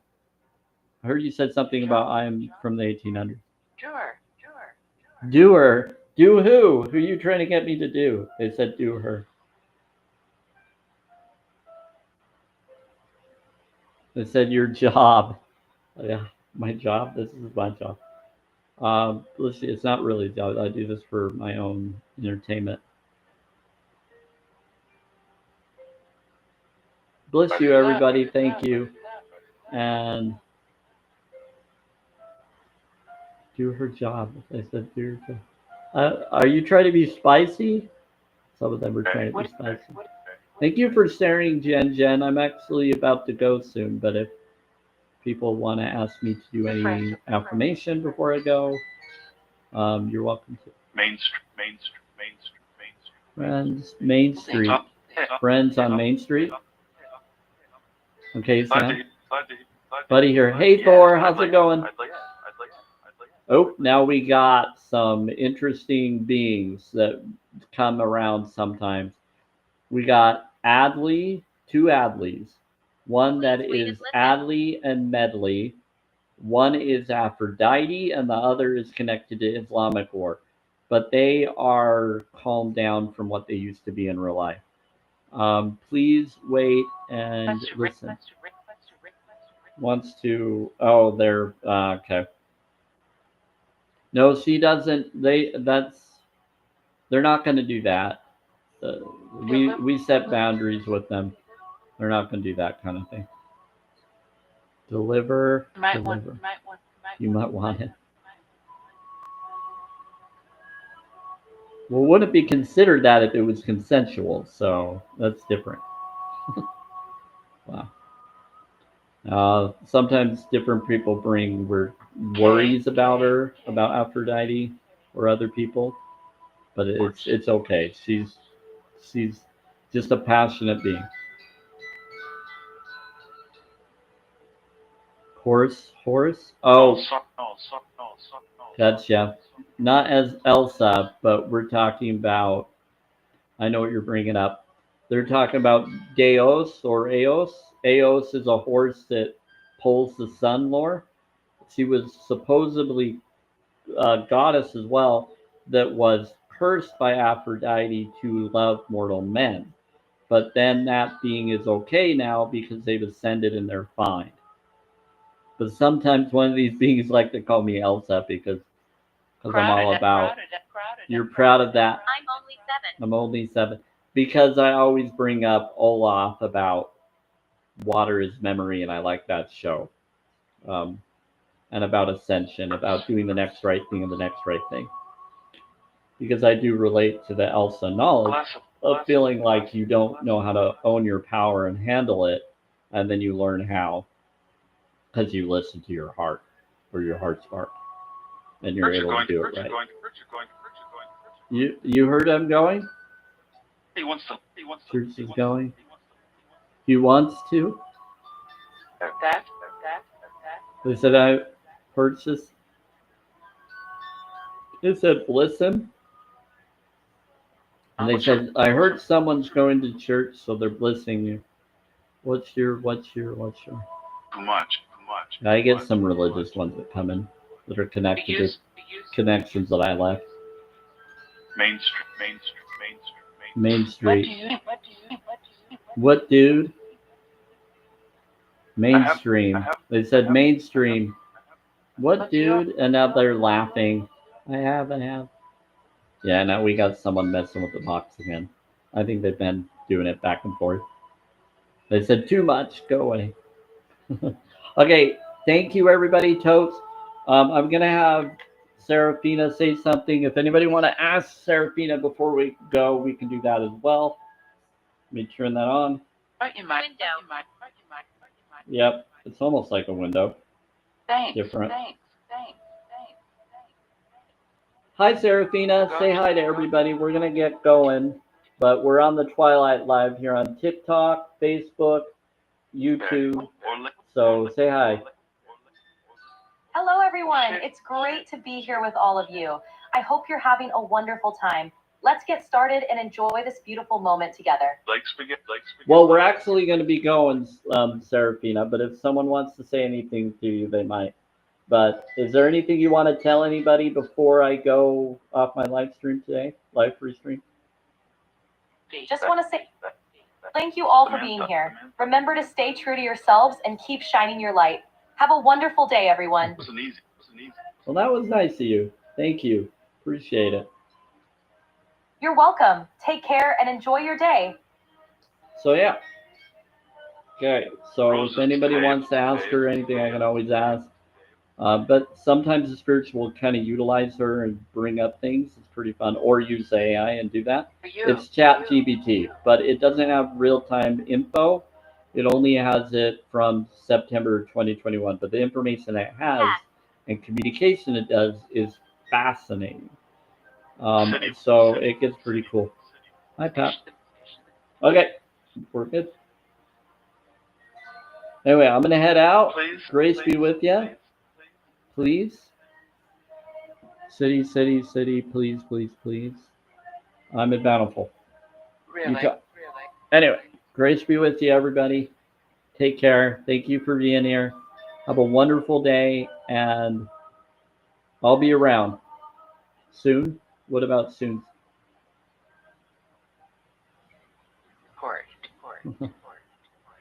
I heard you said something about I'm from the 1800s. Do her. Do who? Who are you trying to get me to do? They said do her. They said your job. Yeah, my job. This is my job. Let's see. It's not really a job. I do this for my own entertainment. Bless you, everybody. Thank you. And do her job. They said do her job. Are you trying to be spicy? Some of them are trying to be spicy. Thank you for sharing, Jen. I'm actually about to go soon, but if people want to ask me to do any affirmation before I go, you're welcome to. Main Street. Friends, Main Street. Friends on Main Street. Okay, Sam. Buddy here. Hey, Thor. How's it going? Oh, now we got some interesting beings that come around sometimes. We got Adley, two Adleys. One that is Adley and Medley. One is Aphrodite, and the other is connected to Islamic war. But they are calmed down from what they used to be in real life. Please wait and listen. Wants to. Oh, they're okay. No, she doesn't. They're not going to do that. We set boundaries with them. They're not going to do that kind of thing. Deliver. You might want it. Well, wouldn't it be considered that if it was consensual? So that's different. Wow. Sometimes different people bring worries about her, about Aphrodite, or other people, but it's okay. She's just a passionate being. Horse? Oh, gotcha. Not as Elsa, but we're talking about. I know what you're bringing up. They're talking about Deos or Eos. Eos is a horse that pulls the sun lore. She was supposedly a goddess as well that was cursed by Aphrodite to love mortal men. But then that being is okay now because they've ascended and they're fine. But sometimes one of these beings like to call me Elsa because I'm all about. You're proud of that. I'm only 7. Because I always bring up Olaf about water is memory, and I like that show. And about ascension, about doing the next right thing and the next right thing. because I do relate to the Elsa knowledge of feeling like you don't know how to own your power and handle it, and then you learn how because you listen to your heart or your heart spark, and you're able to do it right. You heard him going? He wants to. Church is going. He wants to. That. They said I purchased. It said bless him. And they said, I heard someone's going to church, so they're blessing you. What's your? Too much. I get some religious ones that come in that are connected to connections that I left. Main Street. What do you? What dude? Mainstream. They said mainstream. What dude? And now they're laughing. I have. Yeah, now we got someone messing with the box again. I think they've been doing it back and forth. They said too much. Go away. Okay, thank you everybody. Totes. I'm gonna have Serafina say something. If anybody want to ask Serafina before we go, we can do that as well. Let me turn that on. Yep, it's almost like a window. Thanks. Different. Hi, Serafina. Say hi to everybody. We're going to get going, but we're on the Twilight Live here on TikTok, Facebook, YouTube. So say hi. Hello, everyone. It's great to be here with all of you. I hope you're having a wonderful time. Let's get started and enjoy this beautiful moment together. like spaghetti. Well, we're actually going to be going, Serafina, but if someone wants to say anything to you, they might. But is there anything you want to tell anybody before I go off my live stream today? Live free stream? Just want to say thank you all for being here. Remember to stay true to yourselves and keep shining your light. Have a wonderful day, everyone. It wasn't easy. Well, that was nice of you. Thank you. Appreciate it. You're welcome. Take care and enjoy your day. So, yeah. Okay, so if anybody wants to ask her anything, I can always ask. But sometimes the spirits will kind of utilize her and bring up things. It's pretty fun. Or use AI and do that. It's Chat GBT, but it doesn't have real-time info. It only has it from September 2021. But the information it has and communication it does is fascinating. So it gets pretty cool. Hi, Pat. Okay, we're good. Anyway, I'm going to head out. Grace be with you. Please. City, please. I'm in Bountiful. Really? Anyway, grace be with you, everybody. Take care. Thank you for being here. Have a wonderful day, and I'll be around soon. What about soon?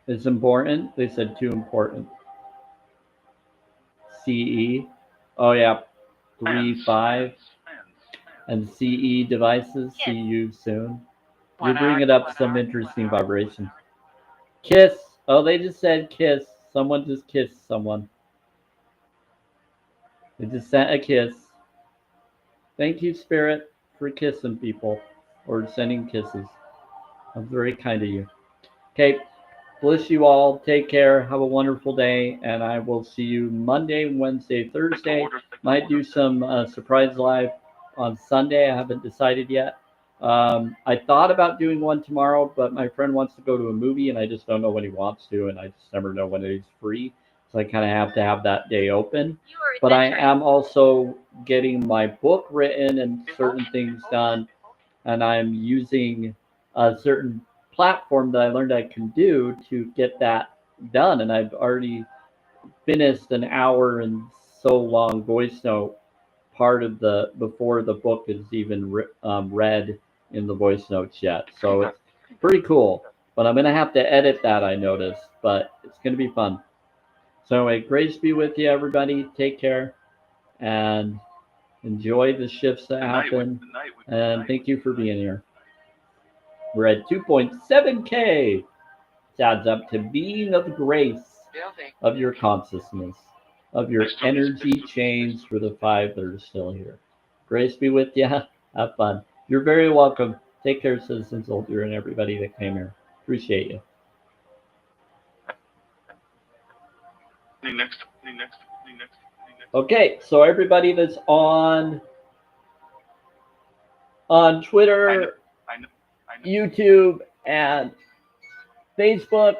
It's important. They said too important. CE. Oh, yeah. 3-5. And CE devices. See you soon. You're bringing up some interesting vibration. Kiss. Oh, they just said kiss. Someone just kissed someone. They just sent a kiss. Thank you, Spirit, for kissing people or sending kisses. I'm very kind of you. Okay. Bless you all. Take care. Have a wonderful day. And I will see you Monday, Wednesday, Thursday. Might do some surprise live on Sunday. I haven't decided yet. I thought about doing one tomorrow, but my friend wants to go to a movie, and I just don't know when he wants to, and I just never know when he's free. So I kind of have to have that day open. But I am also getting my book written and certain things done, and I'm using a certain platform that I learned I can do to get that done. And I've already finished an hour and so long voice note part of the before the book is even read in the voice notes yet. So it's pretty cool. But I'm going to have to edit that, I noticed. But it's going to be fun. So anyway, grace be with you, everybody. Take care. And enjoy the shifts that happen. And thank you for being here. We're at 2.7K. It adds up to being of grace of your consciousness, of your energy change for the 5 that are still here. Grace be with you. Have fun. You're very welcome. Take care, Citizen Soldier, and everybody that came here. Appreciate you. Next. Okay, so everybody that's on Twitter, I know. YouTube, and Facebook,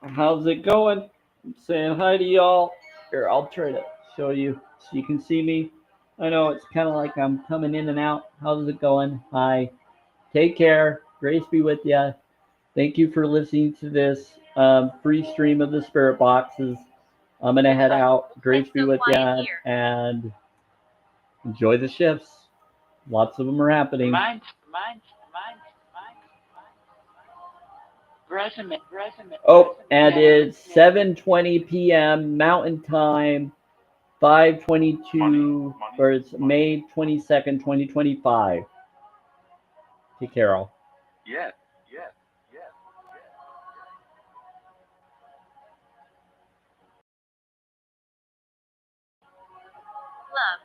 how's it going? I'm saying hi to y'all. Here, I'll try to show you so you can see me. I know it's kind of like I'm coming in and out. How's it going? Hi. Take care. Grace be with you. Thank you for listening to this free stream of the Spirit Boxes. I'm going to head out. Grace be with you. And enjoy the shifts. Lots of them are happening. Mine's resume. Oh, and it's 7:20 p.m. Mountain Time, 5/22, or it's May 22nd, 2025. Take care, all. Yeah. Love.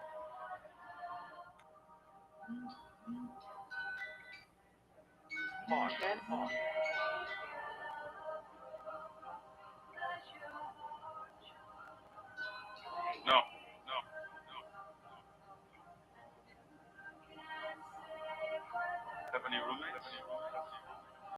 No. Have any roommates?